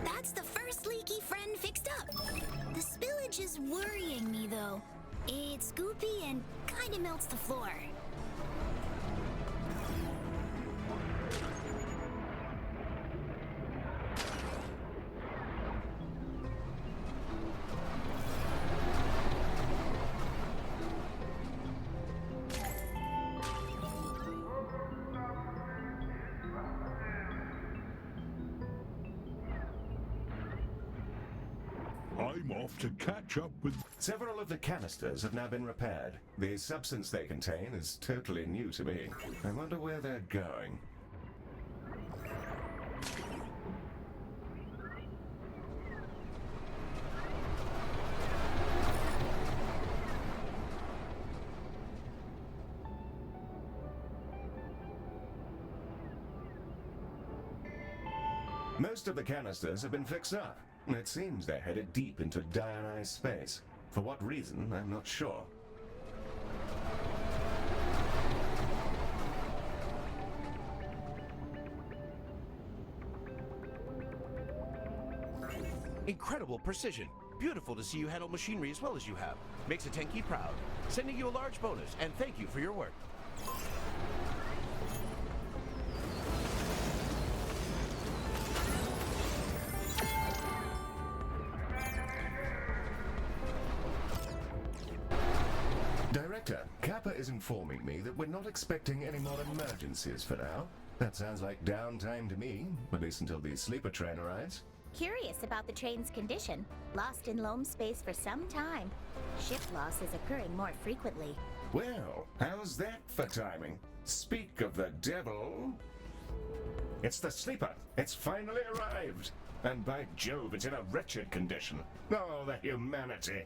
That's the first leaky friend fixed up. The spillage is worrying me, though. It's goopy and kinda melts the floor. I'm off to catch up with... Several of the canisters have now been repaired. The substance they contain is totally new to me. I wonder where they're going. Most of the canisters have been fixed up. It seems they're headed deep into diionized space. For what reason, I'm not sure. Incredible precision. Beautiful to see you handle machinery as well as you have. Makes a Tenki proud. Sending you a large bonus, and thank you for your work. Director, Kappa is informing me that we're not expecting any more emergencies for now. That sounds like downtime to me, at least until the sleeper train arrives. Curious about the train's condition. Lost in loam space for some time. Shift loss is occurring more frequently. Well, how's that for timing? Speak of the devil. It's the sleeper. It's finally arrived. And by Jove, it's in a wretched condition. Oh, the humanity.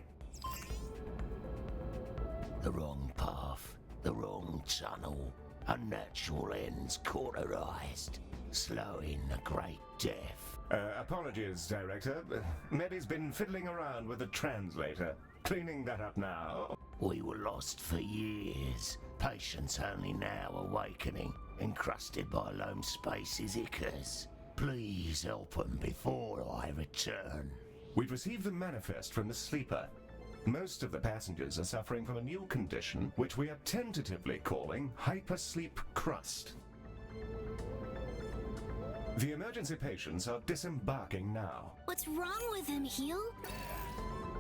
The wrong path, the wrong tunnel, unnatural ends cauterized, slowing the great death. Apologies, Director. Medi's been fiddling around with the translator. Cleaning that up now. We were lost for years. Patients only now awakening, encrusted by loam space's ichors. Please help them before I return. We've received the manifest from the sleeper. Most of the passengers are suffering from a new condition, which we are tentatively calling hypersleep crust. The emergency patients are disembarking now. What's wrong with him, Heel?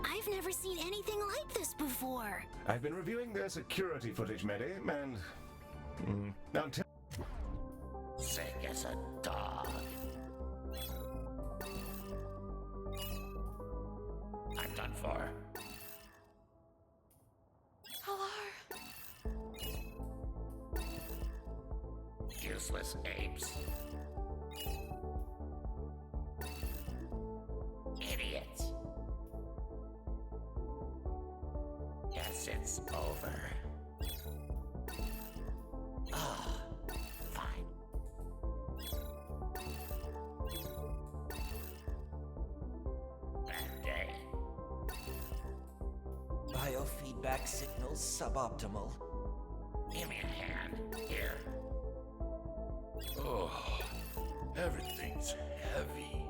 I've never seen anything like this before. I've been reviewing their security footage, Medi, and... Now tell... Sick as a dog. I'm done for. Hello? Useless apes. Idiots. Guess it's over. Ah, fine. Bad day. Biofeedback signals suboptimal. Give me a hand. Here. Oh, everything's heavy.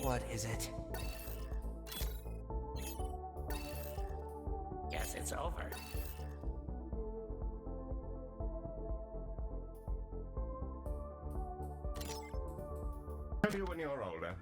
What is it? Guess it's over. Tell you when you're older.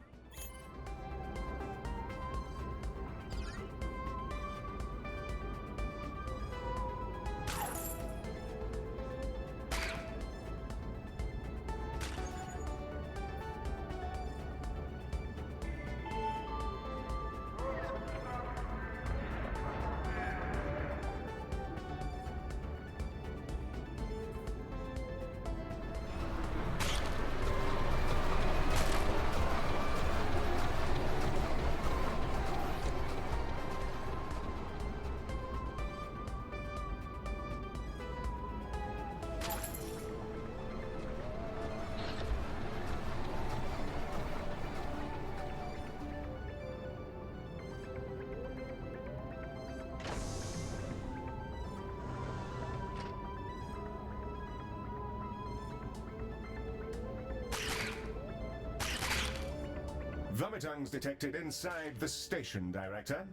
Vomitungs detected inside the station, Director.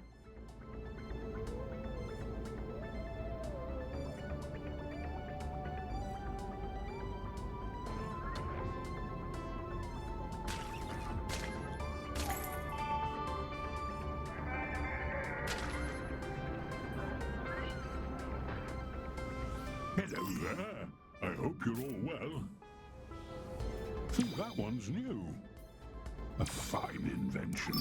Hello there. I hope you're all well. Think that one's new. A fine invention.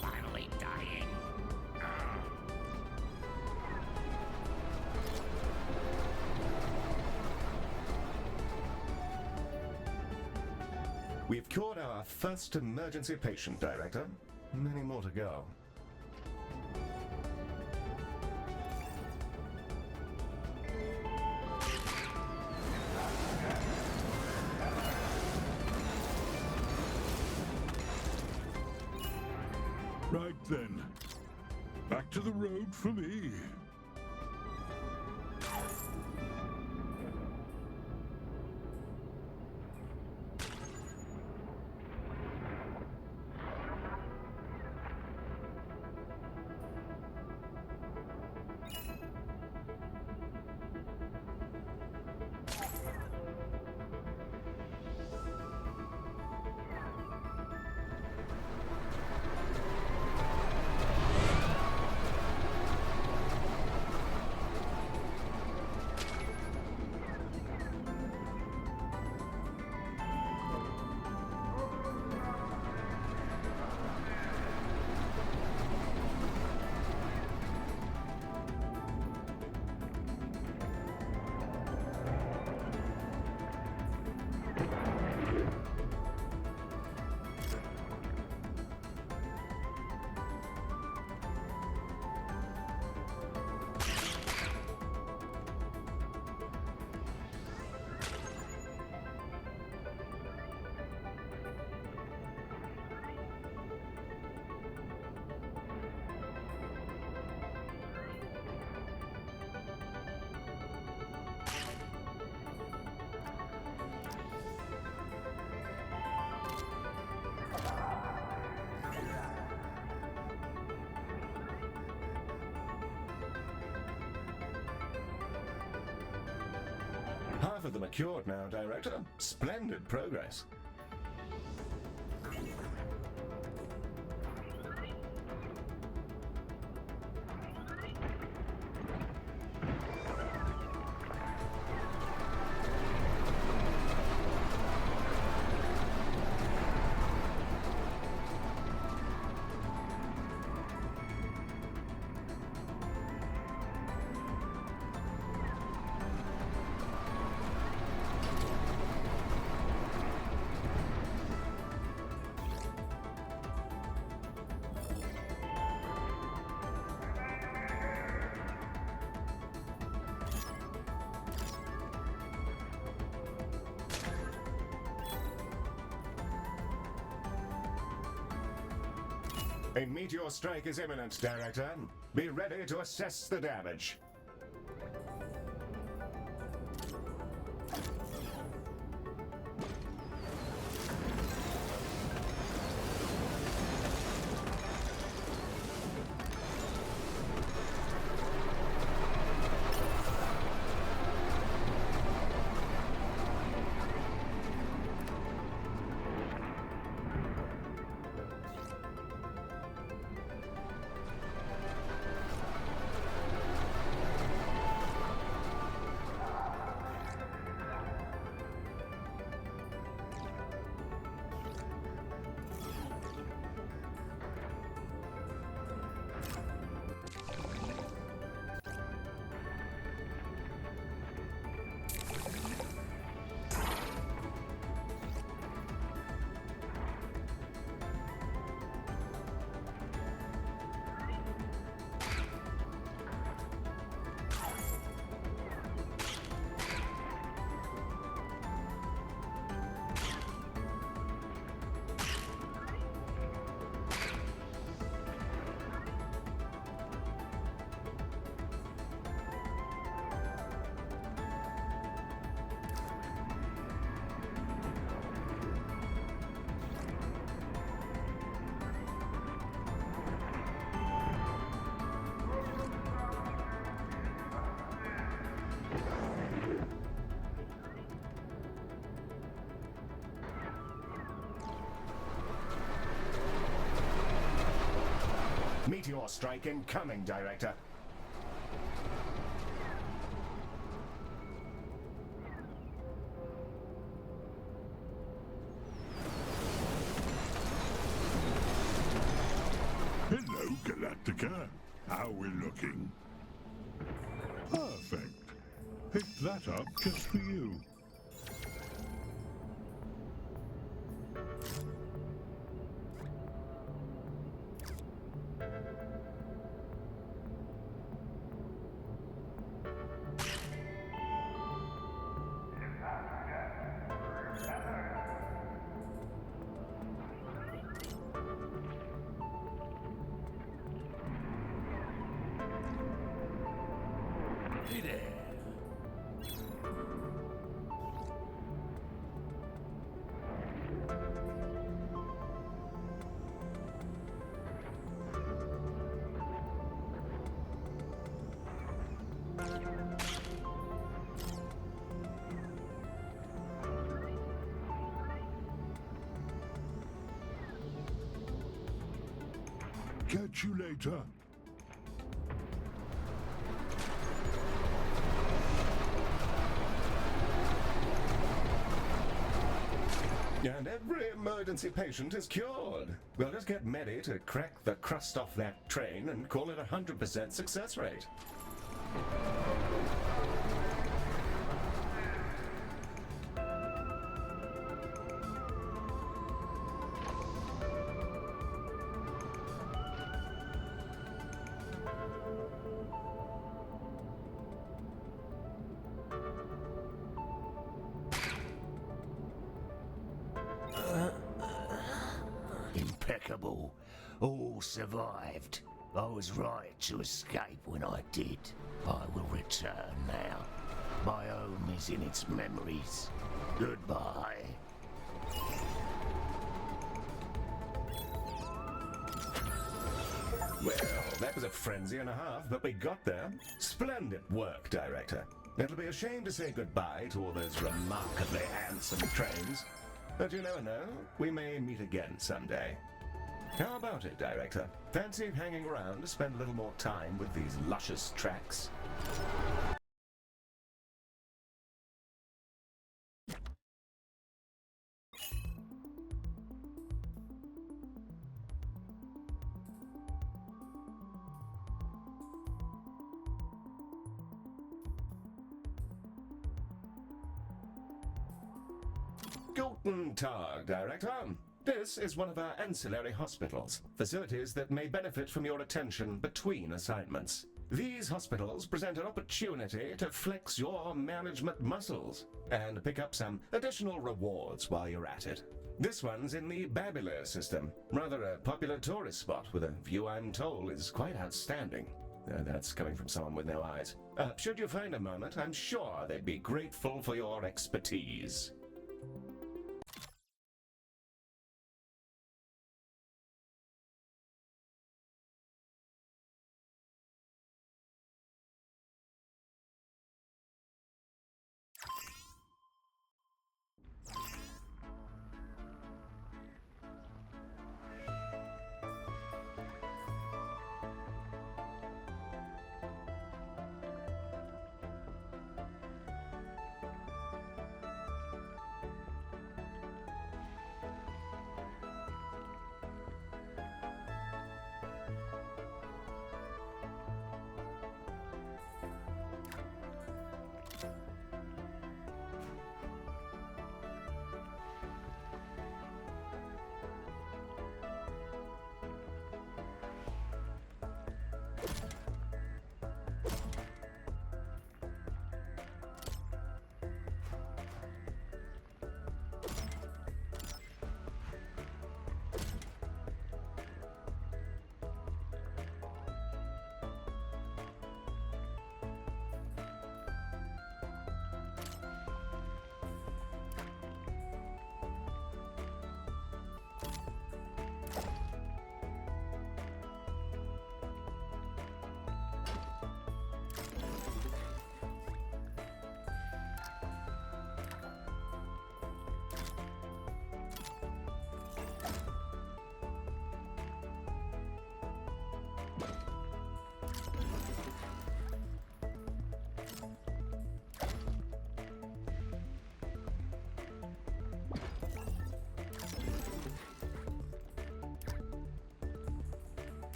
Finally dying. We've cured our first emergency patient, Director. Many more to go. Right then. Back to the road for me. Half of them are cured now, Director. Splendid progress. A meteor strike is imminent, Director. Be ready to assess the damage. Meteor strike incoming, Director. Hello, Galactica. How are we looking? Perfect. Picked that up just for you. Hey there. Catch you later. And every emergency patient is cured. We'll just get Medi to crack the crust off that train and call it a 100% success rate. Impeccable. All survived. I was right to escape when I did. I will return now. My home is in its memories. Goodbye. Well, that was a frenzy and a half, but we got there. Splendid work, Director. It'll be a shame to say goodbye to all those remarkably handsome trains. But you never know, we may meet again someday. How about it, Director? Fancy hanging around to spend a little more time with these luscious tracks? Guten Tag, Director. This is one of our ancillary hospitals, facilities that may benefit from your attention between assignments. These hospitals present an opportunity to flex your management muscles and pick up some additional rewards while you're at it. This one's in the Babylor system, rather a popular tourist spot with a view I'm told is quite outstanding. That's coming from someone with no eyes. Should you find a moment, I'm sure they'd be grateful for your expertise.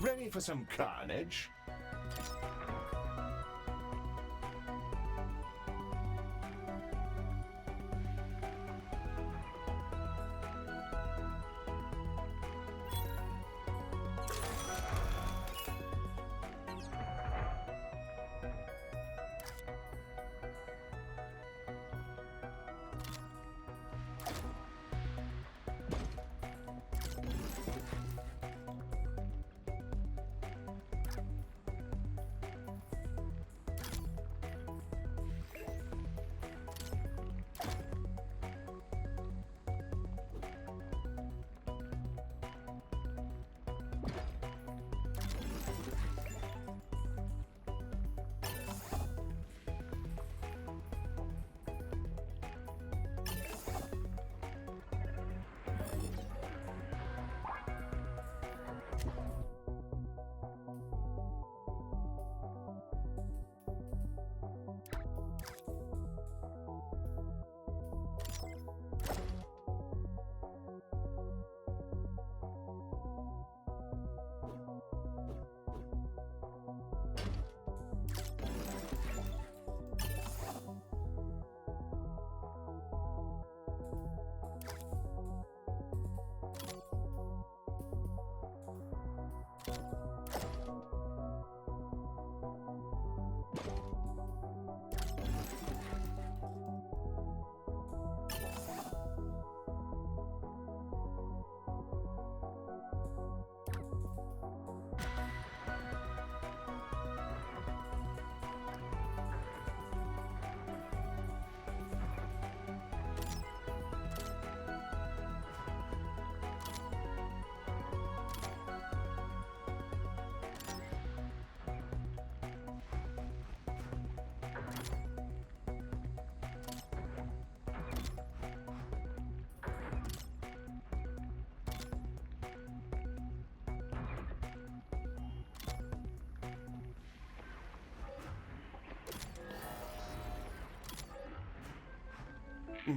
Ready for some carnage?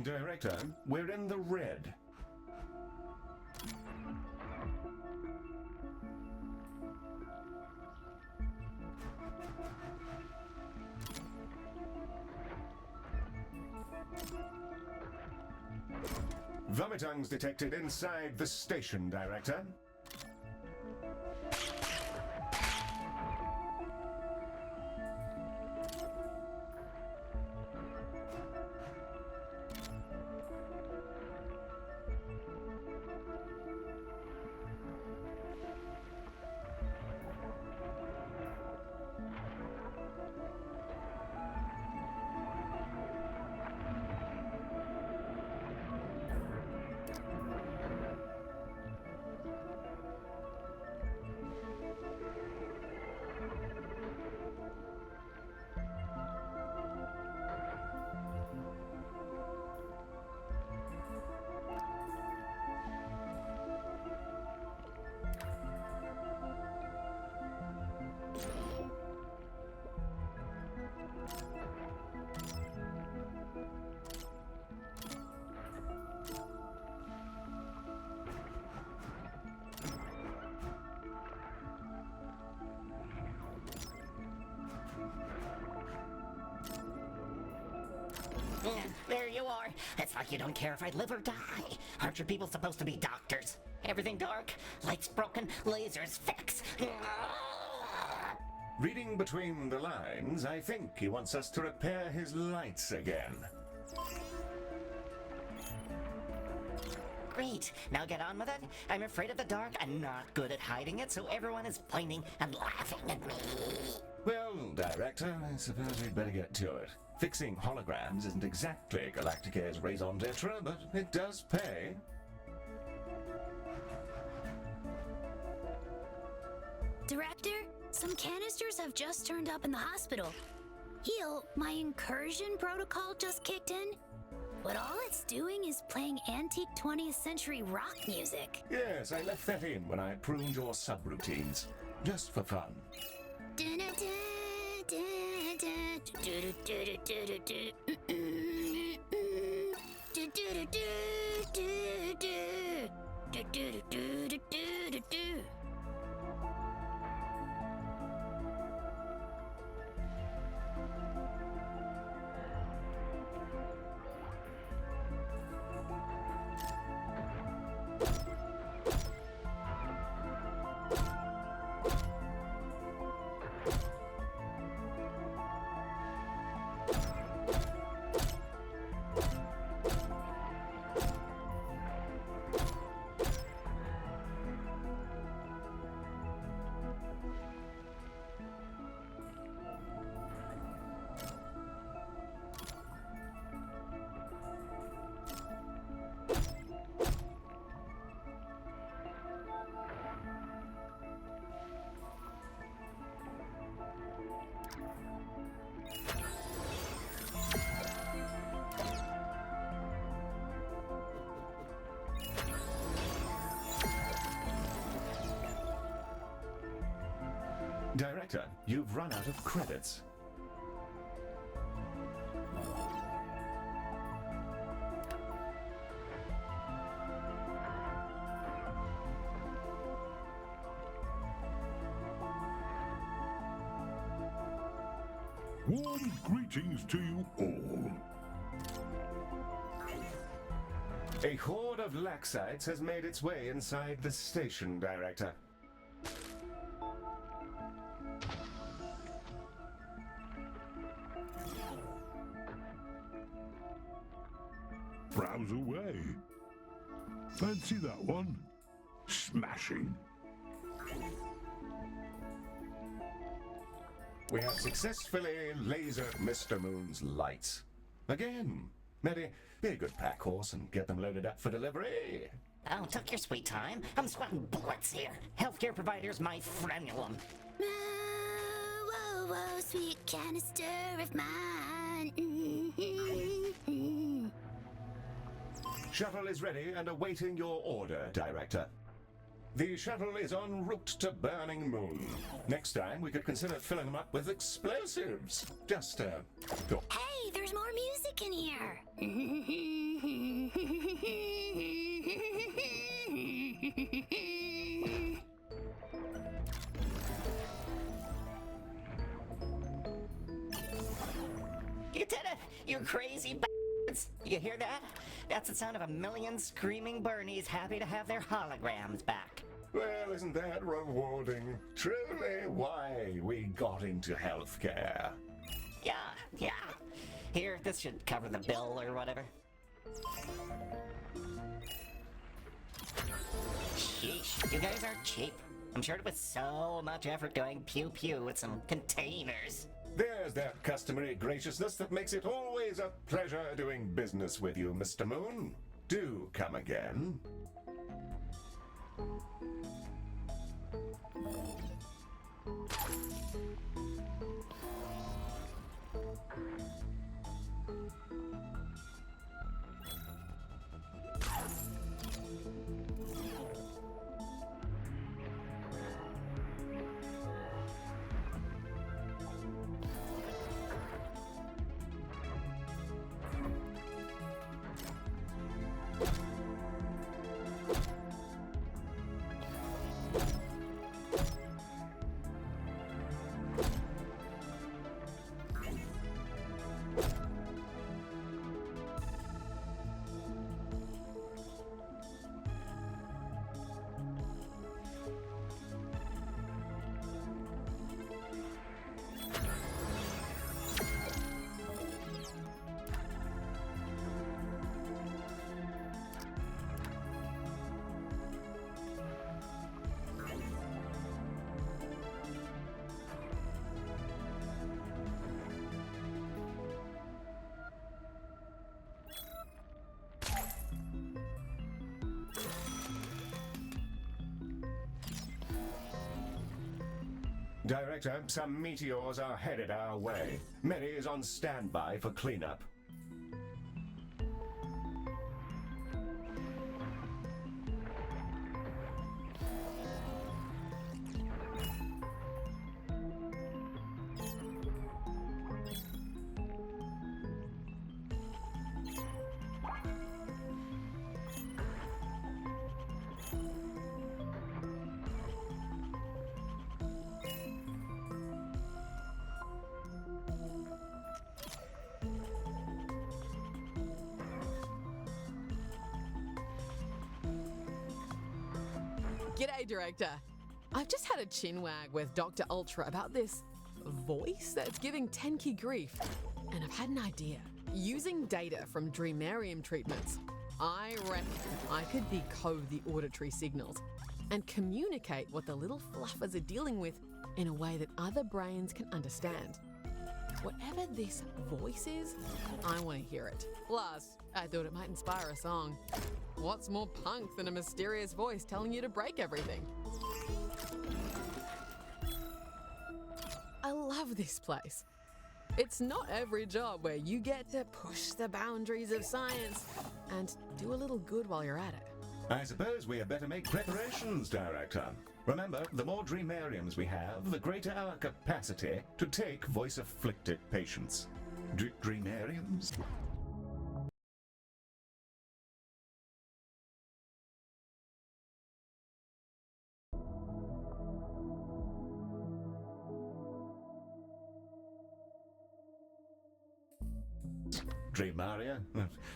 Director, we're in the red. Vomitungs detected inside the station, Director. There you are. It's like you don't care if I live or die. Aren't your people supposed to be doctors? Everything dark, lights broken, lasers fix. Reading between the lines, I think he wants us to repair his lights again. Great. Now get on with it. I'm afraid of the dark and not good at hiding it, so everyone is pointing and laughing at me. Well, Director, I suppose we'd better get to it. Fixing holograms isn't exactly Galacticare's raison d'etre, but it does pay. Director, some canisters have just turned up in the hospital. Heel, my incursion protocol just kicked in, but all it's doing is playing antique 20th century rock music. Yes, I left that in when I pruned your subroutines. Just for fun. Director, you've run out of credits. Warm greetings to you all. A horde of Laxites has made its way inside the station, Director. Browse away. Fancy that one? Smashing. We have successfully lasered Mr. Moon's lights. Again. Mary, be a good pack horse and get them loaded up for delivery. Oh, took your sweet time. I'm sweating bullets here. Healthcare provider's my frenulum. Whoa, whoa, sweet canister of mine. Shuttle is ready and awaiting your order, Director. The shuttle is en route to Burning Moon. Next time, we could consider filling them up with explosives. Just, go. Hey, there's more music in here. You did it, you crazy b****s. You hear that? That's the sound of a million screaming Bernies happy to have their holograms back. Well, isn't that rewarding? Truly why we got into healthcare. Yeah. Here, this should cover the bill or whatever. Sheesh, you guys are cheap. I'm sure it was so much effort going pew-pew with some containers. There's that customary graciousness that makes it always a pleasure doing business with you, Mr. Moon. Do come again. Director, some meteors are headed our way. Mary is on standby for cleanup. G'day, Director. I've just had a chinwag with Dr. Ultra about this voice that's giving Tenki grief, and I've had an idea. Using data from Dreamarium treatments, I reckon I could decode the auditory signals and communicate what the little fluffers are dealing with in a way that other brains can understand. Whatever this voice is, I want to hear it. Plus, I thought it might inspire a song. What's more punk than a mysterious voice telling you to break everything? I love this place. It's not every job where you get to push the boundaries of science and do a little good while you're at it. I suppose we had better make preparations, Director. Remember, the more Dreamariums we have, the greater our capacity to take voice-afflicted patients. Dreamariums? Dreamaria?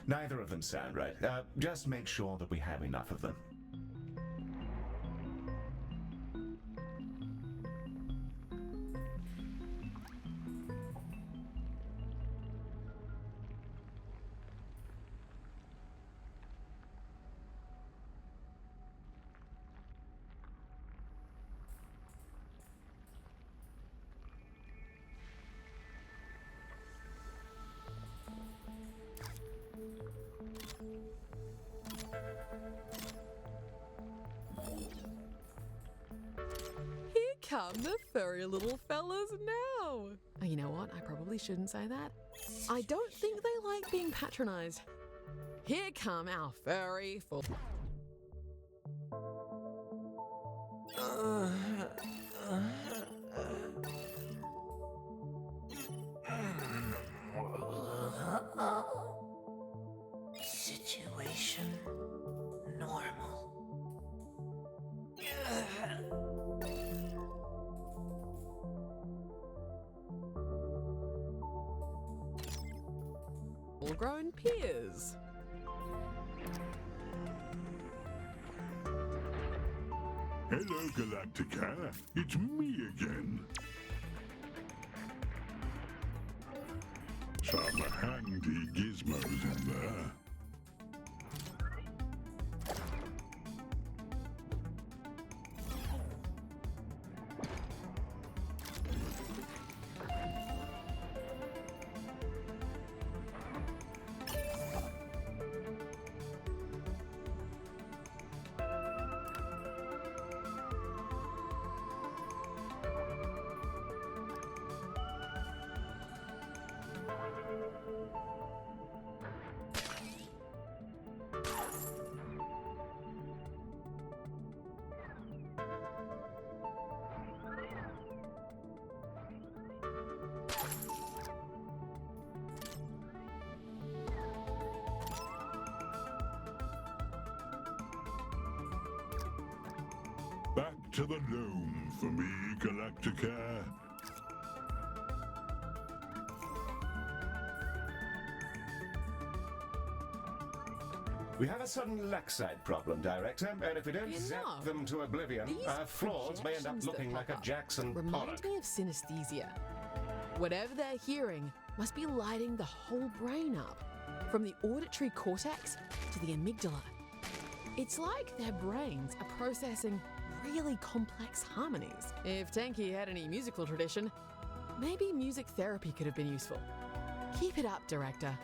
Neither of them sound right. Just make sure that we have enough of them. Come the furry little fellas now. Oh, you know what? I probably shouldn't say that. I don't think they like being patronized. Here come our furry full. Situation normal. Full-grown peers. Hello, Galacticare. It's me again. Some handy gizmos in there. Back to the dome for me, Galacticare. We have a sudden laxite problem, Director, and if we don't zap them to oblivion, These our floors may end up projections that looking like a pop up Jackson remind Pollock. me of synesthesia. Whatever they're hearing must be lighting the whole brain up, from the auditory cortex to the amygdala. It's like their brains are processing really complex harmonies. If Tenki had any musical tradition, maybe music therapy could have been useful. Keep it up, Director.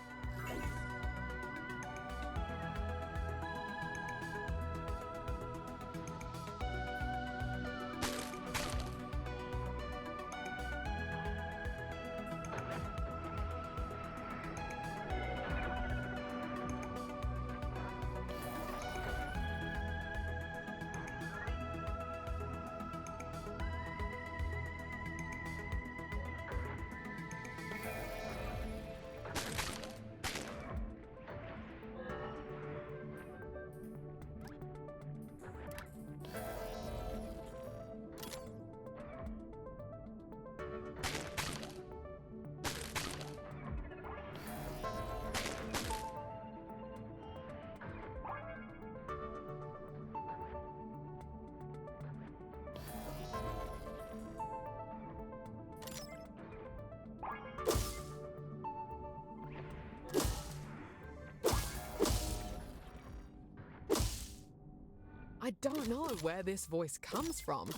I don't know where this voice comes from,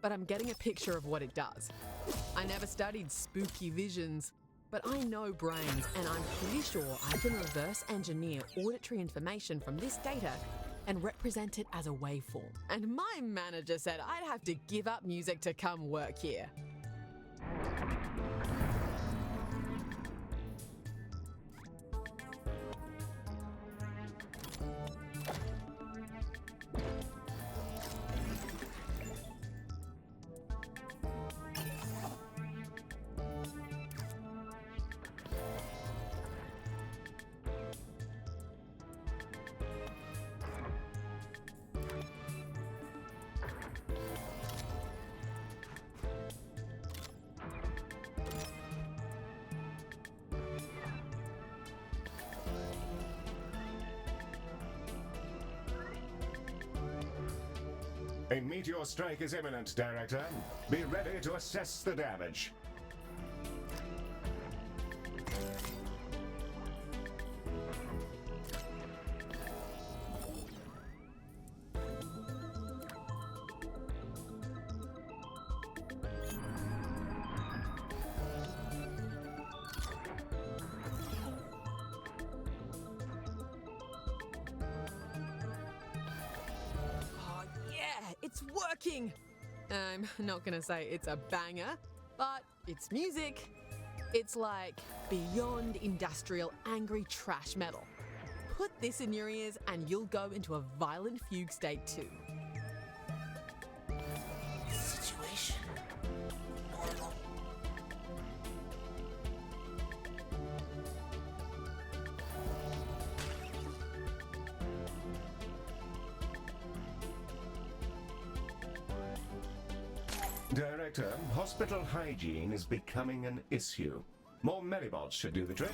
but I'm getting a picture of what it does. I never studied spooky visions, but I know brains, and I'm pretty sure I can reverse engineer auditory information from this data and represent it as a waveform. And my manager said I'd have to give up music to come work here. A meteor strike is imminent, Director. Be ready to assess the damage. Oh, yeah, it's working! I'm not gonna say it's a banger, but it's music. It's like beyond industrial angry trash metal. Put this in your ears and you'll go into a violent fugue state too. Situation normal. Director, hospital hygiene is becoming an issue. More Melibots should do the trick.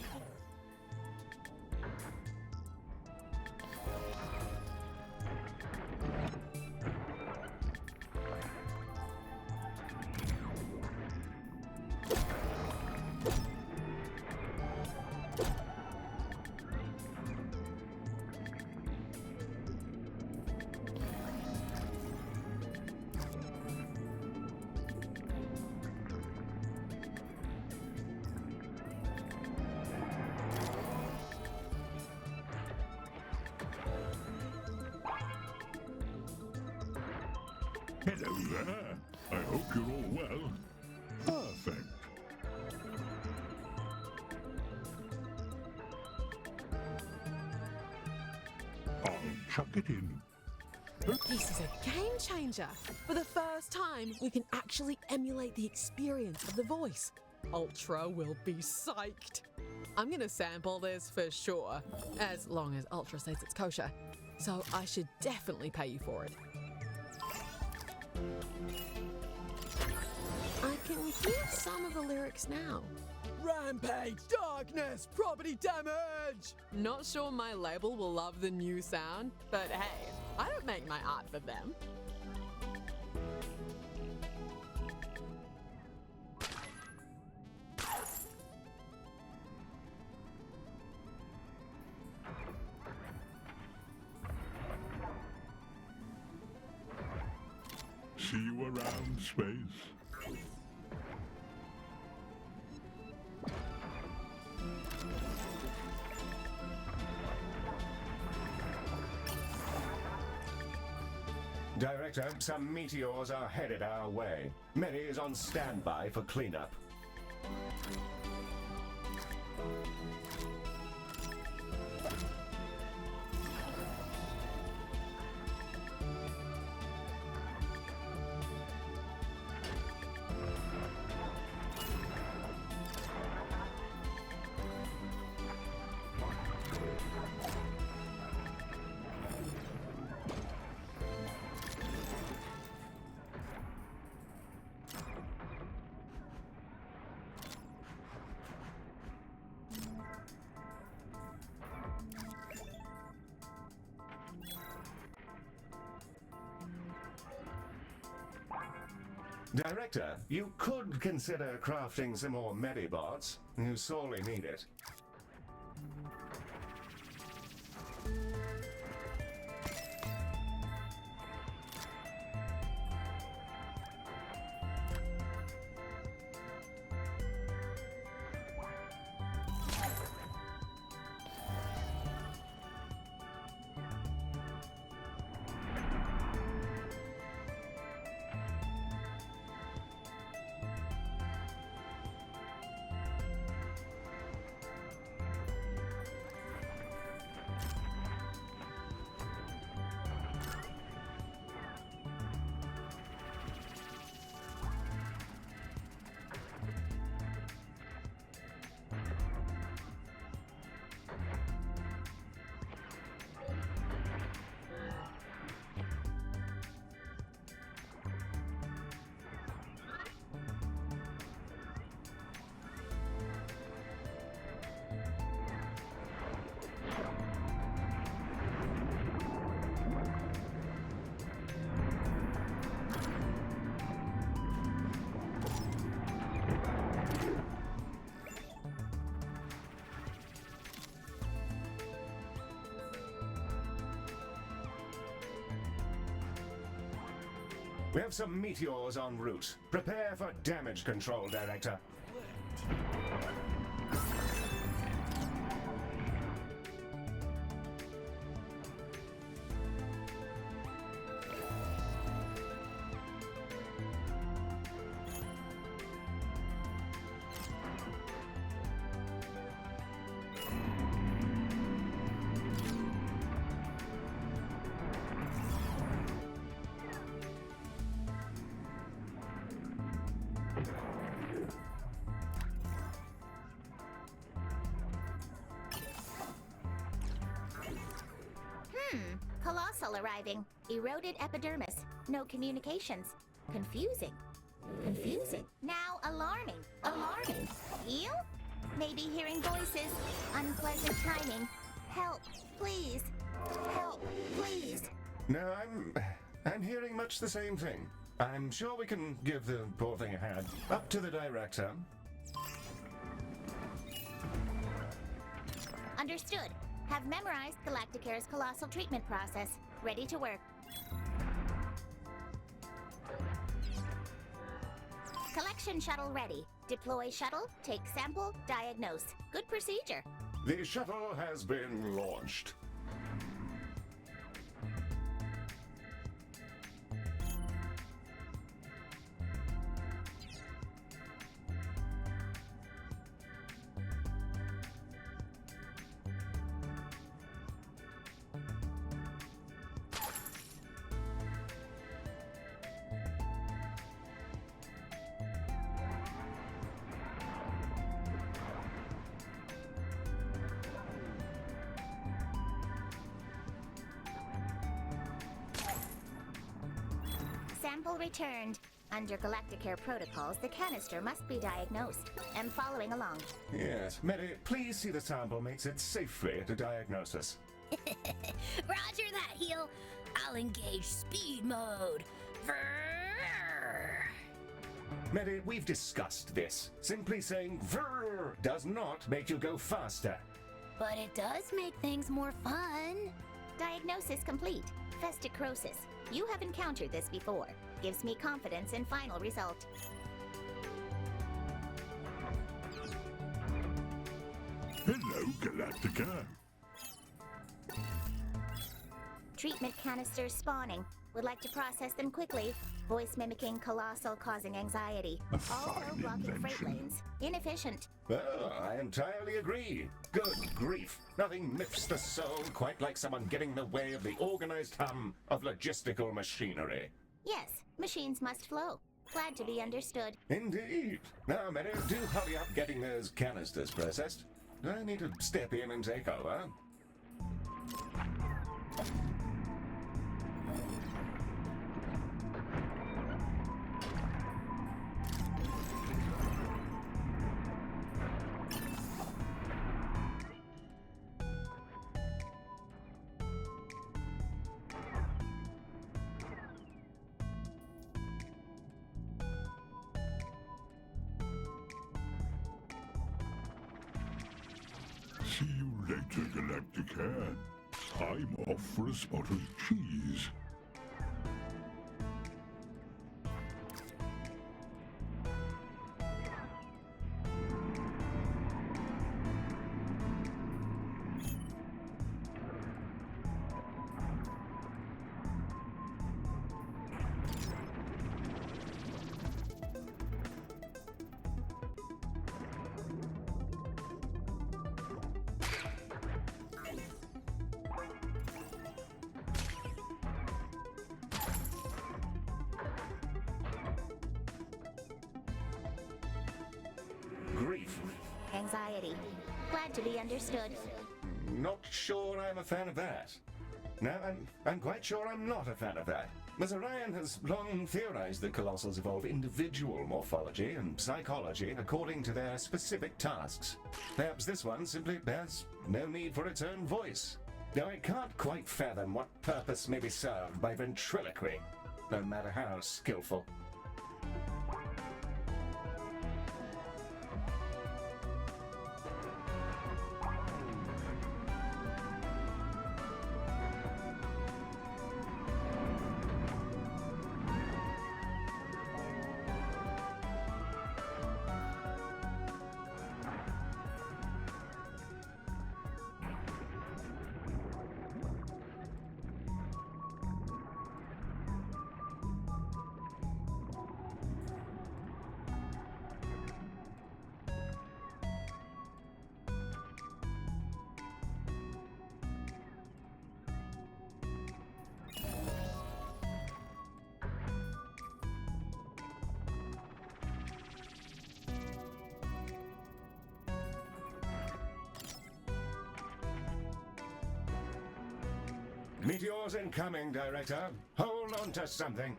Hello there. I hope you're all well. Perfect. I'll chuck it in. This is a game changer. For the first time, we can actually emulate the experience of the voice. Ultra will be psyched. I'm gonna sample this for sure, as long as Ultra says it's kosher. So I should definitely pay you for it. I can hear some of the lyrics now. Rampage, darkness, property damage! Not sure my label will love the new sound, but hey, I don't make my art for them. See you around, Space. Director, some meteors are headed our way. Mary is on standby for cleanup. Director, you could consider crafting some more Medibots. You sorely need it. We have some meteors en route. Prepare for damage control, Director. Colossal arriving. Eroded epidermis. No communications. Confusing. Confusing. Now alarming. Alarming. You? Maybe hearing voices. Unpleasant timing. Help, please. Help, please. No, I'm hearing much the same thing. I'm sure we can give the poor thing a hand. Up to the Director. Understood. Have memorized Galacticare's colossal treatment process. Ready to work. Collection shuttle ready. Deploy shuttle, take sample, diagnose. Good procedure. The shuttle has been launched. Sample returned. Under Galacticare protocols, the canister must be diagnosed. Am following along. Yes, Mary, please see the sample makes it safely to diagnosis. Roger that, Heel. I'll engage speed mode. Vrrr. Mary, we've discussed this. Simply saying "vrrr" does not make you go faster. But it does make things more fun. Diagnosis complete. Festicrosis. You have encountered this before. Gives me confidence in final result. Hello, Galaticare. Treatment canisters spawning. Would like to process them quickly. Voice mimicking colossal causing anxiety. Also fine blocking freight invention. lanes. Inefficient. Oh, I entirely agree. Good grief. Nothing lifts the soul quite like someone getting in the way of the organized hum of logistical machinery. Yes, machines must flow. Glad to be understood. Indeed. Now, Mary, do hurry up getting those canisters processed. I need to step in and take over. See you later, Galaticare. I'm off for a spot of cheese. Grief. Anxiety. Glad to be understood. Not sure I'm a fan of that. No, I'm quite sure I'm not a fan of that. Ms. Orion has long theorized that colossals evolve individual morphology and psychology according to their specific tasks. Perhaps this one simply has no need for its own voice. Though I can't quite fathom what purpose may be served by ventriloquy, no matter how skillful. Meteors incoming, Director. Hold on to something.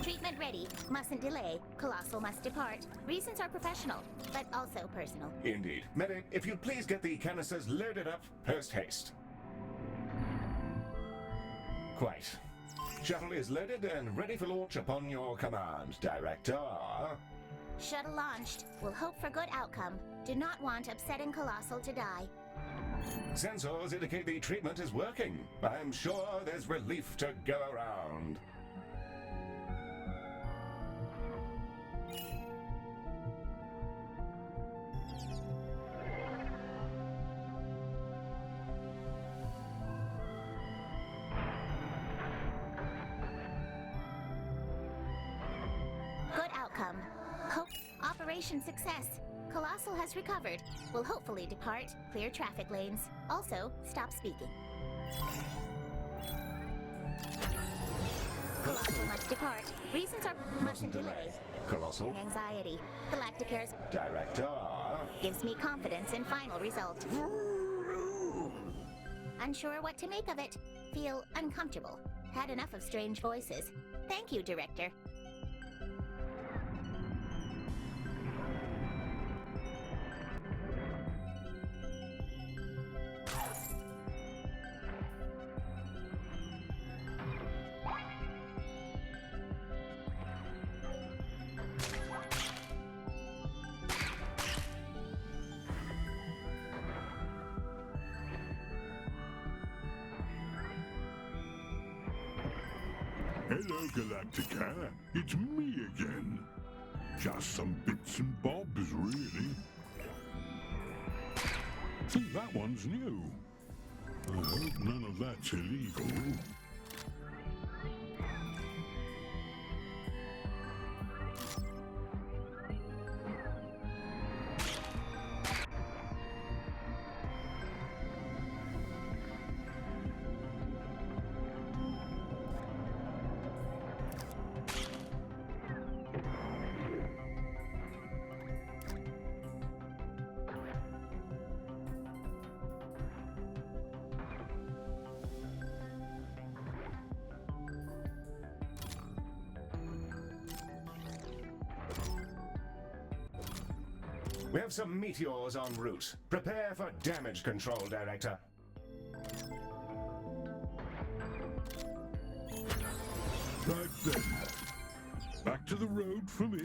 Treatment ready. Mustn't delay. Colossal must depart. Reasons are professional, but also personal. Indeed. Medic, if you'd please get the canisters loaded up post haste. Quite. Shuttle is loaded and ready for launch upon your command, Director. Shuttle launched. We'll hope for good outcome. Do not want upsetting Colossal to die. Sensors indicate the treatment is working. I'm sure there's relief to go around. Good outcome. Hope. Operation success. Colossal has recovered. Will hopefully depart. Clear traffic lanes. Also, stop speaking. Colossal must depart. Reasons are mustn't delay. Colossal. Anxiety. Galacticare's Director. gives me confidence in final result. Unsure what to make of it. Feel uncomfortable. Had enough of strange voices. Thank you, Director. Hello, Galacticare. It's me again. Just some bits and bobs, really. Think that one's new. I hope none of that's illegal. We have some meteors en route. Prepare for damage control, Director. Right then. Back to the road for me.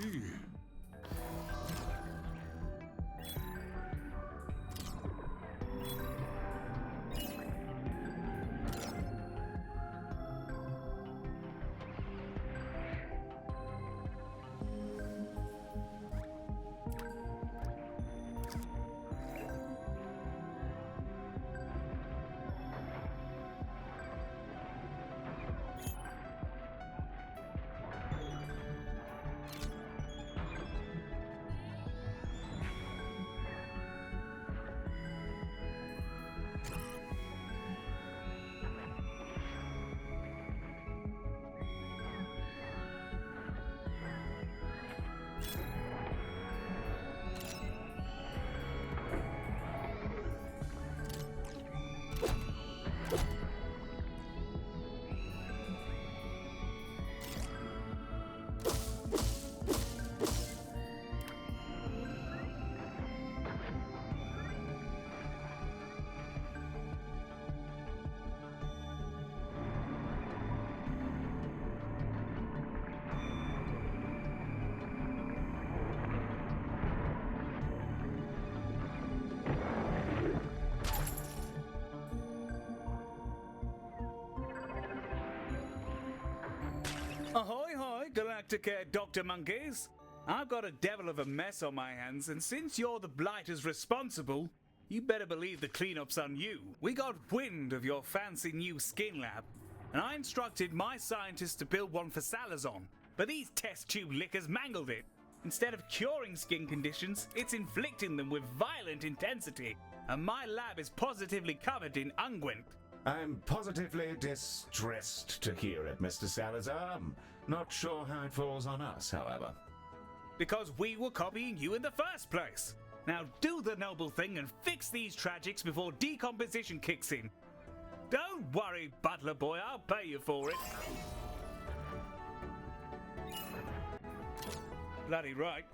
Galacticare, Dr. Monkeys. I've got a devil of a mess on my hands, and since you're the blighters responsible, you better believe the cleanup's on you. We got wind of your fancy new skin lab, and I instructed my scientists to build one for Salazon, but these test tube lickers mangled it. Instead of curing skin conditions, it's inflicting them with violent intensity, and my lab is positively covered in unguent. I'm positively distressed to hear it, Mr. Salazar. Not sure how it falls on us, however. Because we were copying you in the first place. Now do the noble thing and fix these tragics before decomposition kicks in. Don't worry, butler boy, I'll pay you for it. Bloody right.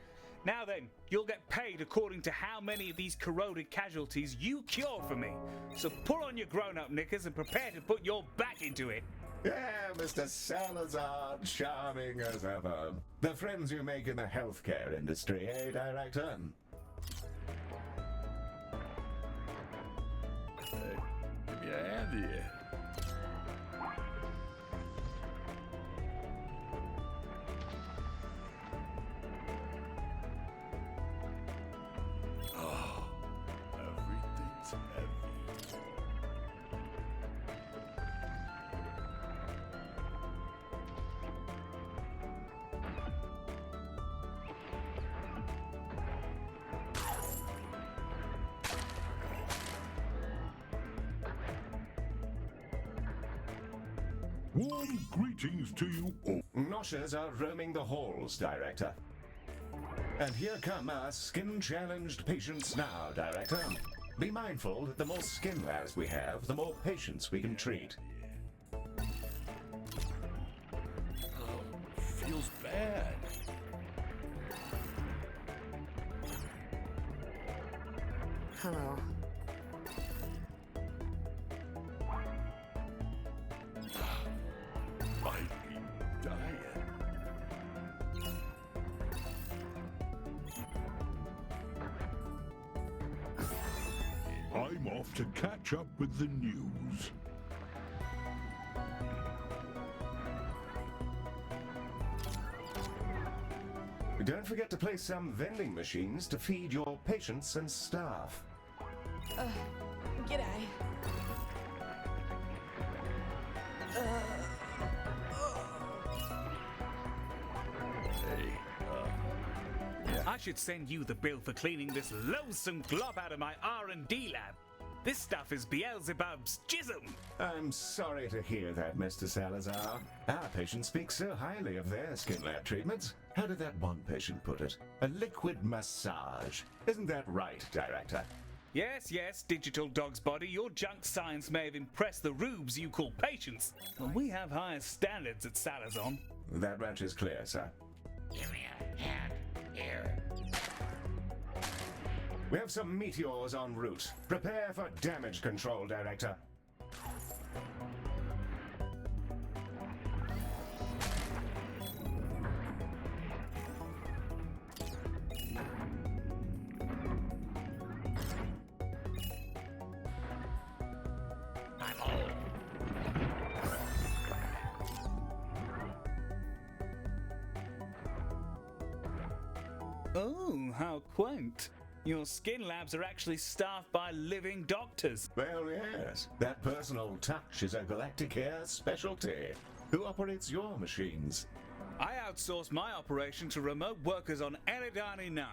Now then, you'll get paid according to how many of these corroded casualties you cure for me. So pull on your grown-up knickers and prepare to put your back into it. Yeah, Mr. Salazar, charming as ever. The friends you make in the healthcare industry, eh, Director? Hey, give me a hand here. Oh, everything's heavy. Warm greetings to you all. Noshers are roaming the halls, Director. And here come our skin-challenged patients now, Director. Be mindful that the more skin labs we have, the more patients we can treat. Oh, feels bad. Hello. Might be dying. I'm off to catch up with the news. Don't forget to place some vending machines to feed your patients and staff. G'day. Hey, I should send you the bill for cleaning this loathsome glob out of my R&D lab. This stuff is Beelzebub's jism. I'm sorry to hear that, Mr. Salazar. Our patients speak so highly of their skin lab treatments. How did that one patient put it? A liquid massage. Isn't that right, Director? Yes, yes, digital dog's body, your junk science may have impressed the rubes you call patients, but we have higher standards at Salazon. That much is clear, sir. Give me a hand here. We have some meteors en route. Prepare for damage control, Director. I'm old. Oh, how quaint. Your skin labs are actually staffed by living doctors. Well, yes. That personal touch is a Galacticare specialty. Who operates your machines? I outsource my operation to remote workers on Eridani 9,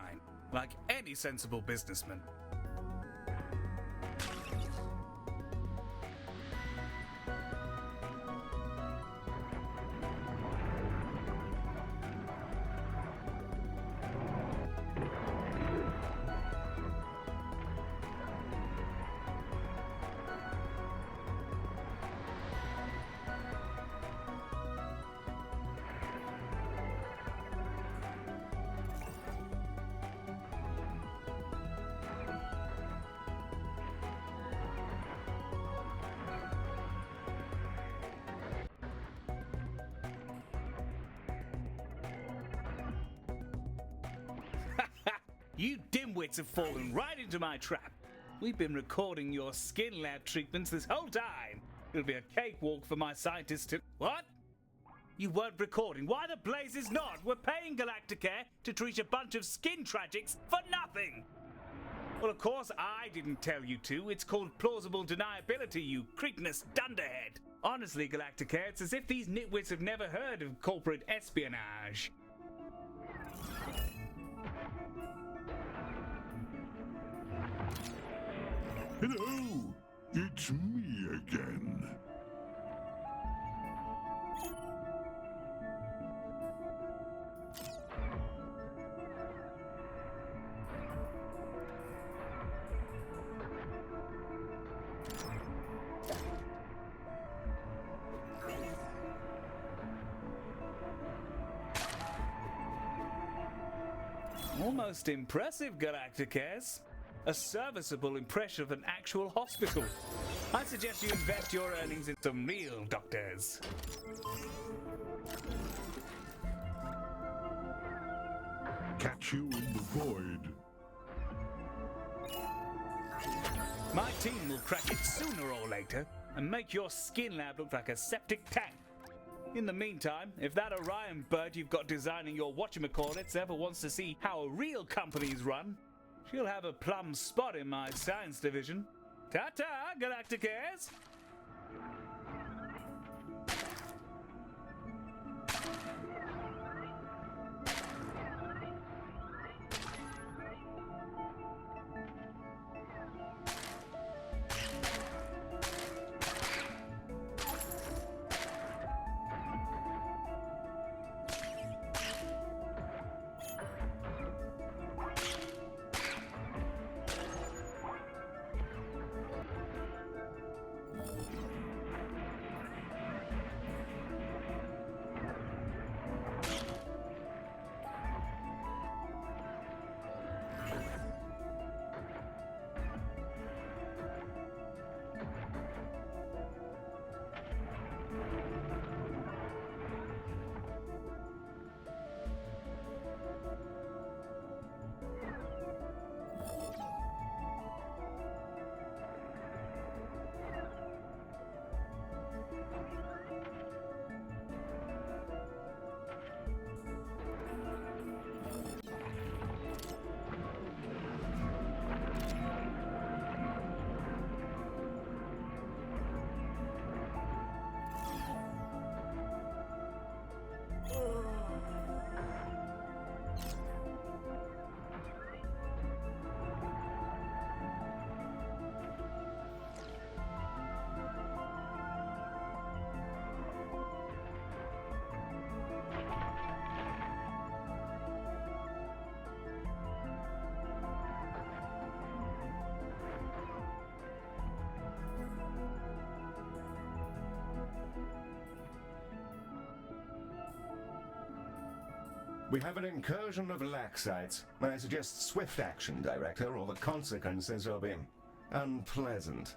like any sensible businessman. You dimwits have fallen right into my trap. We've been recording your skin lab treatments this whole time. It'll be a cakewalk for my scientists to... What? You weren't recording. Why the blazes not? We're paying Galacticare to treat a bunch of skin tragics for nothing! Well, of course I didn't tell you to. It's called plausible deniability, you cretinous dunderhead. Honestly, Galacticare, it's as if these nitwits have never heard of corporate espionage. Hello! It's me again. Almost impressive, Galacticares. A serviceable impression of an actual hospital. I suggest you invest your earnings in some real doctors. Catch you in the void. My team will crack it sooner or later and make your skin lab look like a septic tank. In the meantime, if that Orion bird you've got designing your whatchamacallits ever wants to see how a real company's run, she'll have a plum spot in my science division. Ta-ta, Galacticares! We have an incursion of laxites. I suggest swift action, Director, or the consequences will be unpleasant.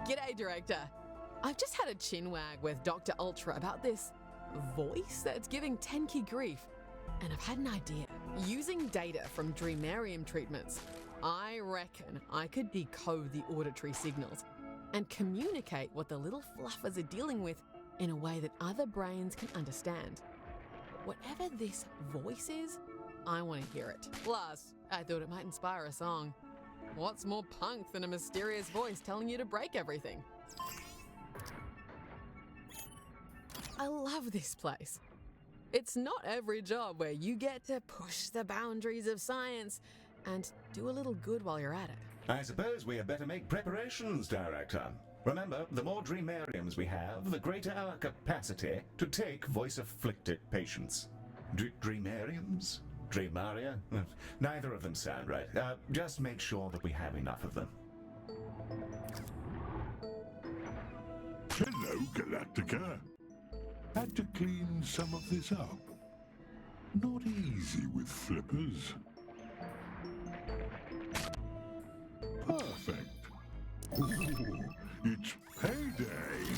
G'day, Director. I've just had a chinwag with Dr. Ultra about this voice that's giving Tenki grief, and I've had an idea. Using data from Dreamarium treatments, I reckon I could decode the auditory signals and communicate what the little fluffers are dealing with in a way that other brains can understand. Whatever this voice is, I want to hear it. Plus, I thought it might inspire a song. What's more punk than a mysterious voice telling you to break everything? I love this place. It's not every job where you get to push the boundaries of science and do a little good while you're at it. I suppose we had better make preparations, Director. Remember, the more Dreamariums we have, the greater our capacity to take voice-afflicted patients. Dreamariums? Dreamaria? Neither of them sound right. Just make sure that we have enough of them. Galaticare. Had to clean some of this up. Not easy with flippers. Perfect. Ooh, it's payday.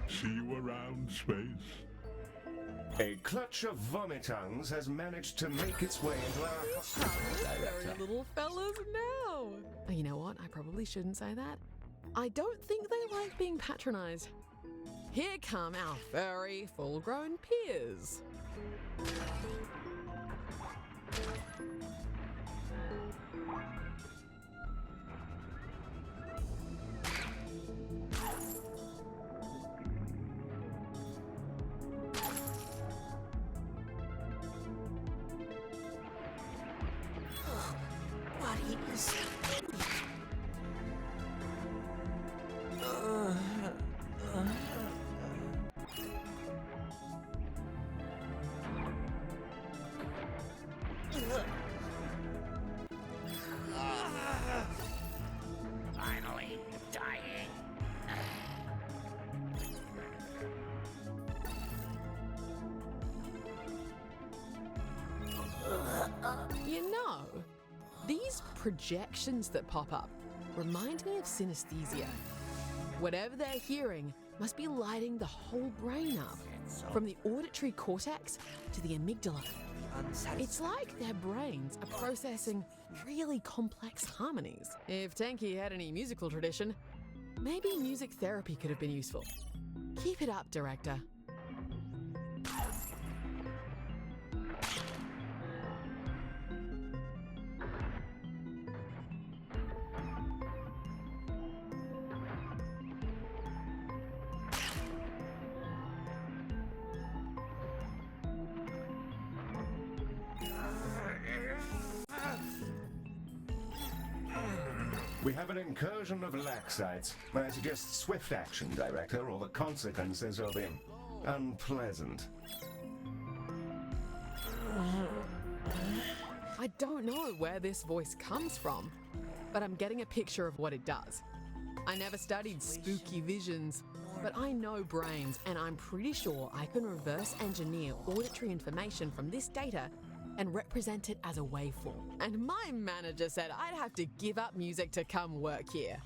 See you around, Space. A clutch of vomitongues has managed to make its way into our hospital, Very Director. little fellas now. You know what? I probably shouldn't say that. I don't think they like being patronized. Here come our furry, full-grown peers. What is... Finally dying. You know, these projections that pop up remind me of synesthesia. Whatever they're hearing must be lighting the whole brain up, from the auditory cortex to the amygdala. It's like their brains are processing really complex harmonies. If Tenki had any musical tradition, maybe music therapy could have been useful. Keep it up, Director. We have an incursion of laxites. I suggest swift action, Director, or the consequences will be unpleasant. I don't know where this voice comes from, but I'm getting a picture of what it does. I never studied spooky visions, but I know brains, and I'm pretty sure I can reverse engineer auditory information from this data and represent it as a waveform. And my manager said I'd have to give up music to come work here.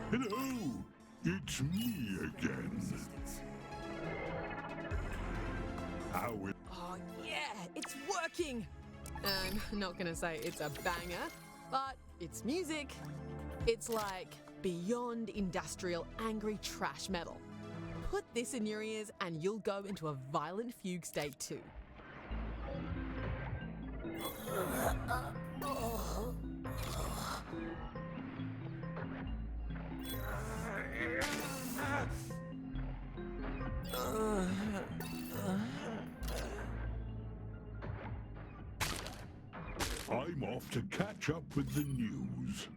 Hello, it's me again. How will... Oh yeah, it's working! I'm not gonna say it's a banger, but it's music. It's like beyond industrial angry trash metal. Put this in your ears and you'll go into a violent fugue state too. I'm off to catch up with the news.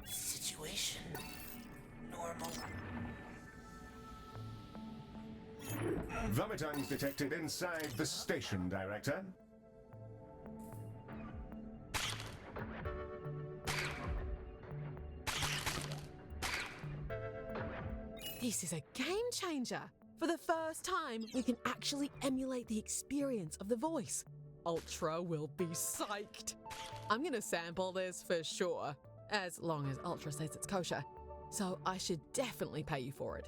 Situation normal. Vomitongues detected inside the station, Director. This is a game changer. For the first time, we can actually emulate the experience of the voice. Ultra will be psyched. I'm gonna sample this for sure, as long as Ultra says it's kosher. so I should definitely pay you for it.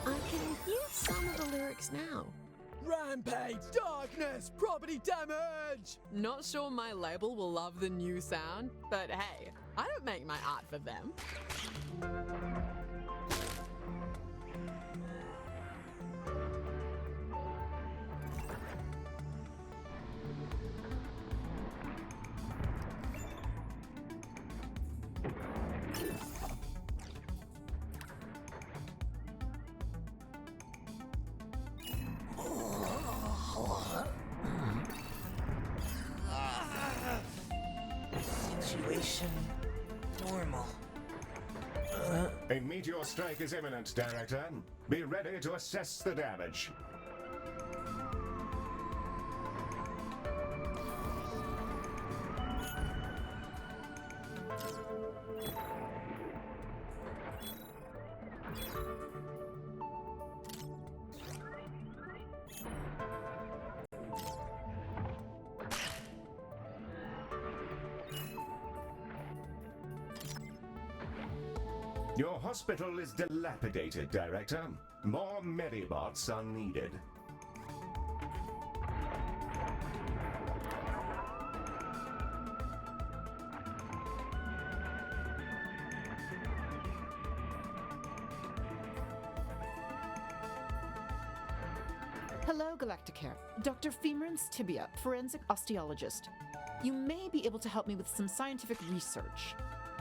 I can hear some of the lyrics now. Rampage, darkness, property damage! Not sure my label will love the new sound, but hey, I don't make my art for them. Situation normal. A meteor strike is imminent, Director. Be ready to assess the damage. Your hospital is dilapidated, Director. More Medibots are needed. Hello, Galacticare. Dr. Femurance Tibia, forensic osteologist. You may be able to help me with some scientific research.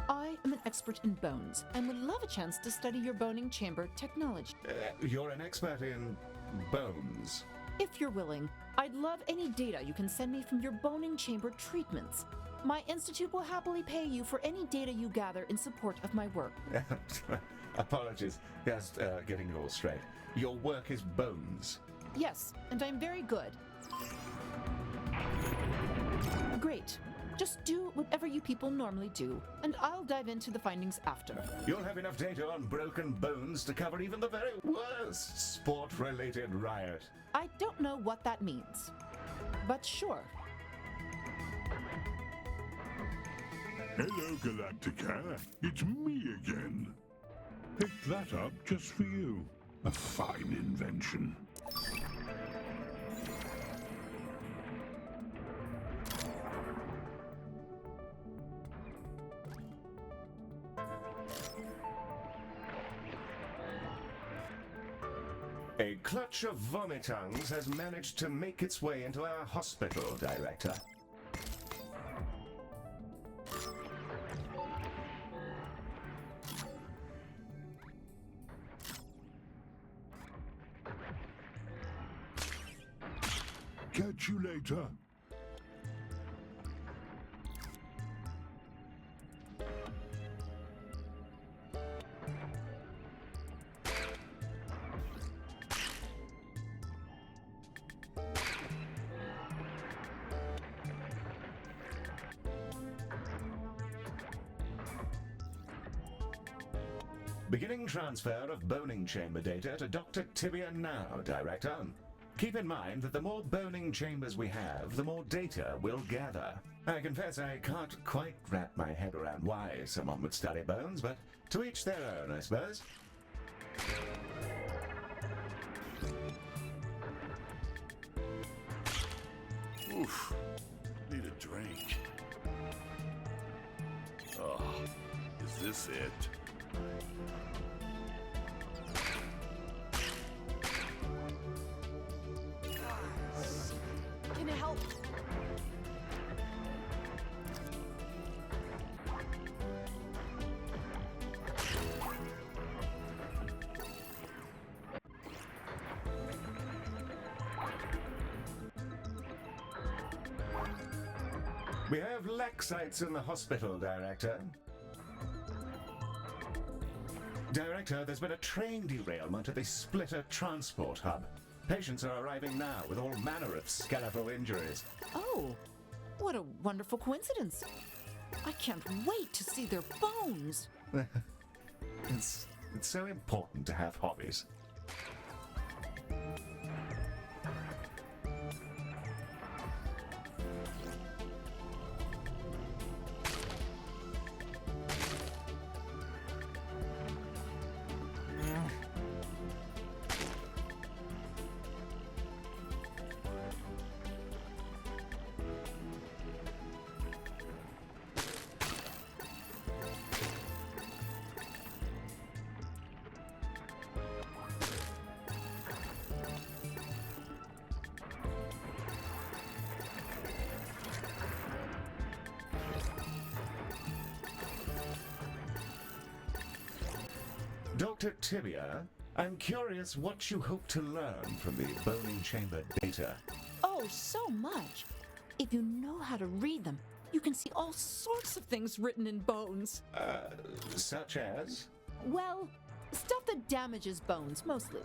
I am an expert in bones and would love a chance to study your boning chamber technology. You're an expert in bones. If you're willing, I'd love any data you can send me from your boning chamber treatments. My institute will happily pay you for any data you gather in support of my work. Apologies. Just getting it all straight. Your work is bones. Yes, and I'm very good. Great. Just do whatever you people normally do, and I'll dive into the findings after. You'll have enough data on broken bones to cover even the very worst sport-related riot. I don't know what that means, but sure. Hello, Galacticare. It's me again. Picked that up just for you. A fine invention. A clutch of vomitungs has managed to make its way into our hospital, Director. Catch you later. Beginning transfer of boning chamber data to Dr. Tibia now, Director. Keep in mind that the more boning chambers we have, the more data we'll gather. I confess I can't quite wrap my head around why someone would study bones, but to each their own, I suppose. Oof. Need a drink. Oh, is this it? Can you help? We have laxites in the hospital, Director. Director, there's been a train derailment at the Splitter Transport Hub. Patients are arriving now with all manner of skeletal injuries. Oh, what a wonderful coincidence. I can't wait to see their bones. It's so important to have hobbies. Dr. Tibia, I'm curious what you hope to learn from the boning chamber data. Oh, so much. If you know how to read them, you can see all sorts of things written in bones. Such as? Well, stuff that damages bones, mostly.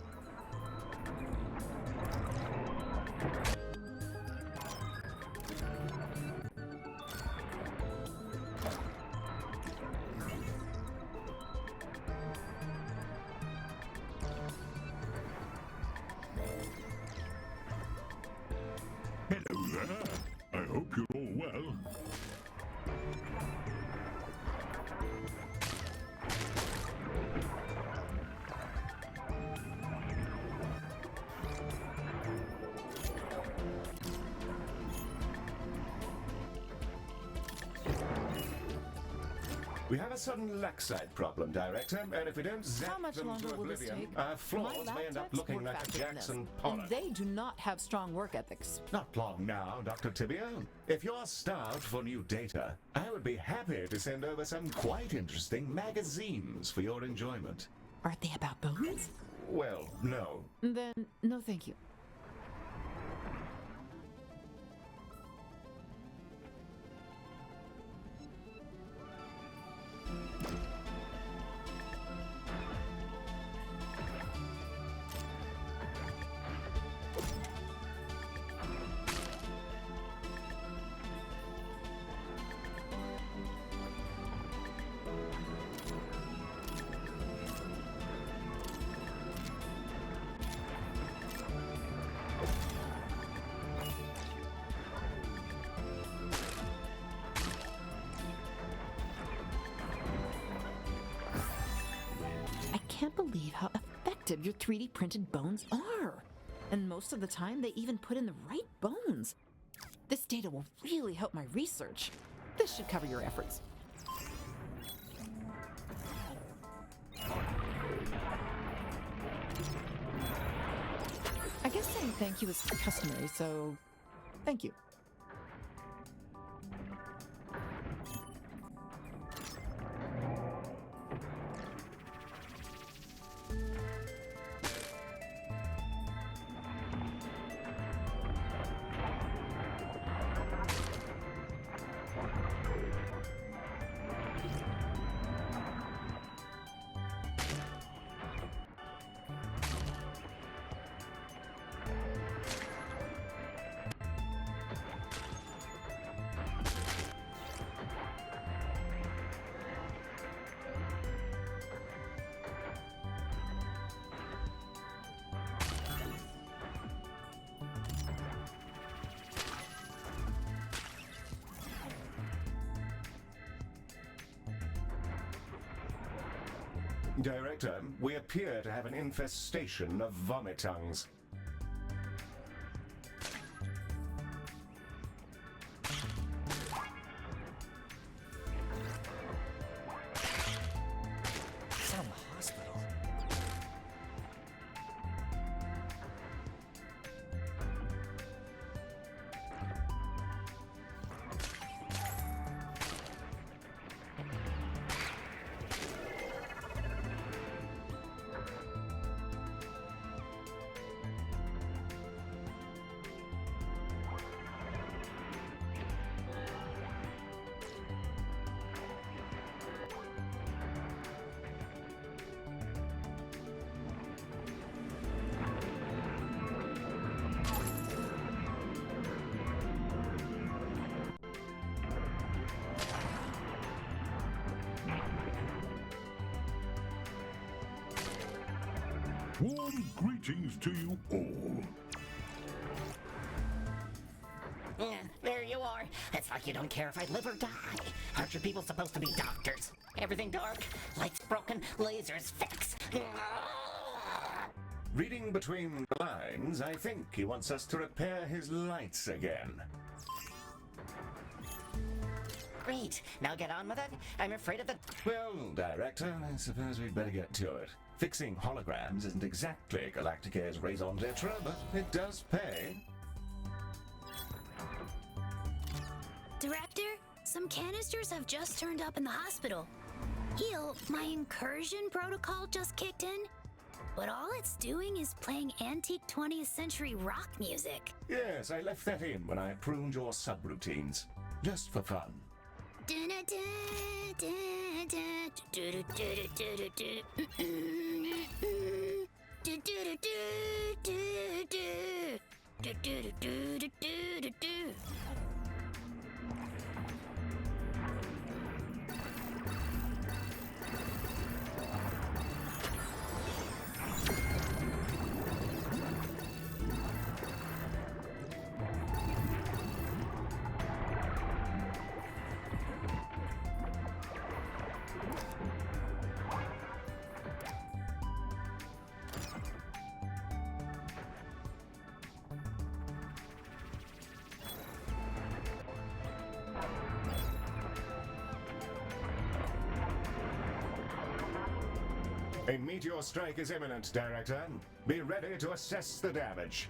Hello there. I hope you're all well. We have a sudden lackside problem, Director, and if we don't zap How much them longer to will this oblivion, take? our floors My may end up lab techs looking work like a faster than this, Jackson Pollock. and they do not have strong work ethics. Not long now, Dr. Tibia. If you're starved for new data, I would be happy to send over some quite interesting magazines for your enjoyment. Are they about bones? Well, no. Then, no thank you. I can't believe how effective your 3D printed bones are. And most of the time, they even put in the right bones. This data will really help my research. This should cover your efforts. I guess saying thank you is customary, so thank you. Director, we appear to have an infestation of vomitungs. Some hospital. Warm greetings to you all. There you are. It's like you don't care if I live or die. Aren't you people supposed to be doctors? Everything dark, lights broken, lasers fixed. Reading between the lines, I think he wants us to repair his lights again. Great. Now get on with it. I'm afraid of the... Well, Director, I suppose we'd better get to it. Fixing holograms isn't exactly Galacticare's raison d'etre, but it does pay. Director, some canisters have just turned up in the hospital. Heal, my incursion protocol just kicked in, but all it's doing is playing antique 20th century rock music. Yes, I left that in when I pruned your subroutines. Just for fun. A meteor strike is imminent, Director. Be ready to assess the damage.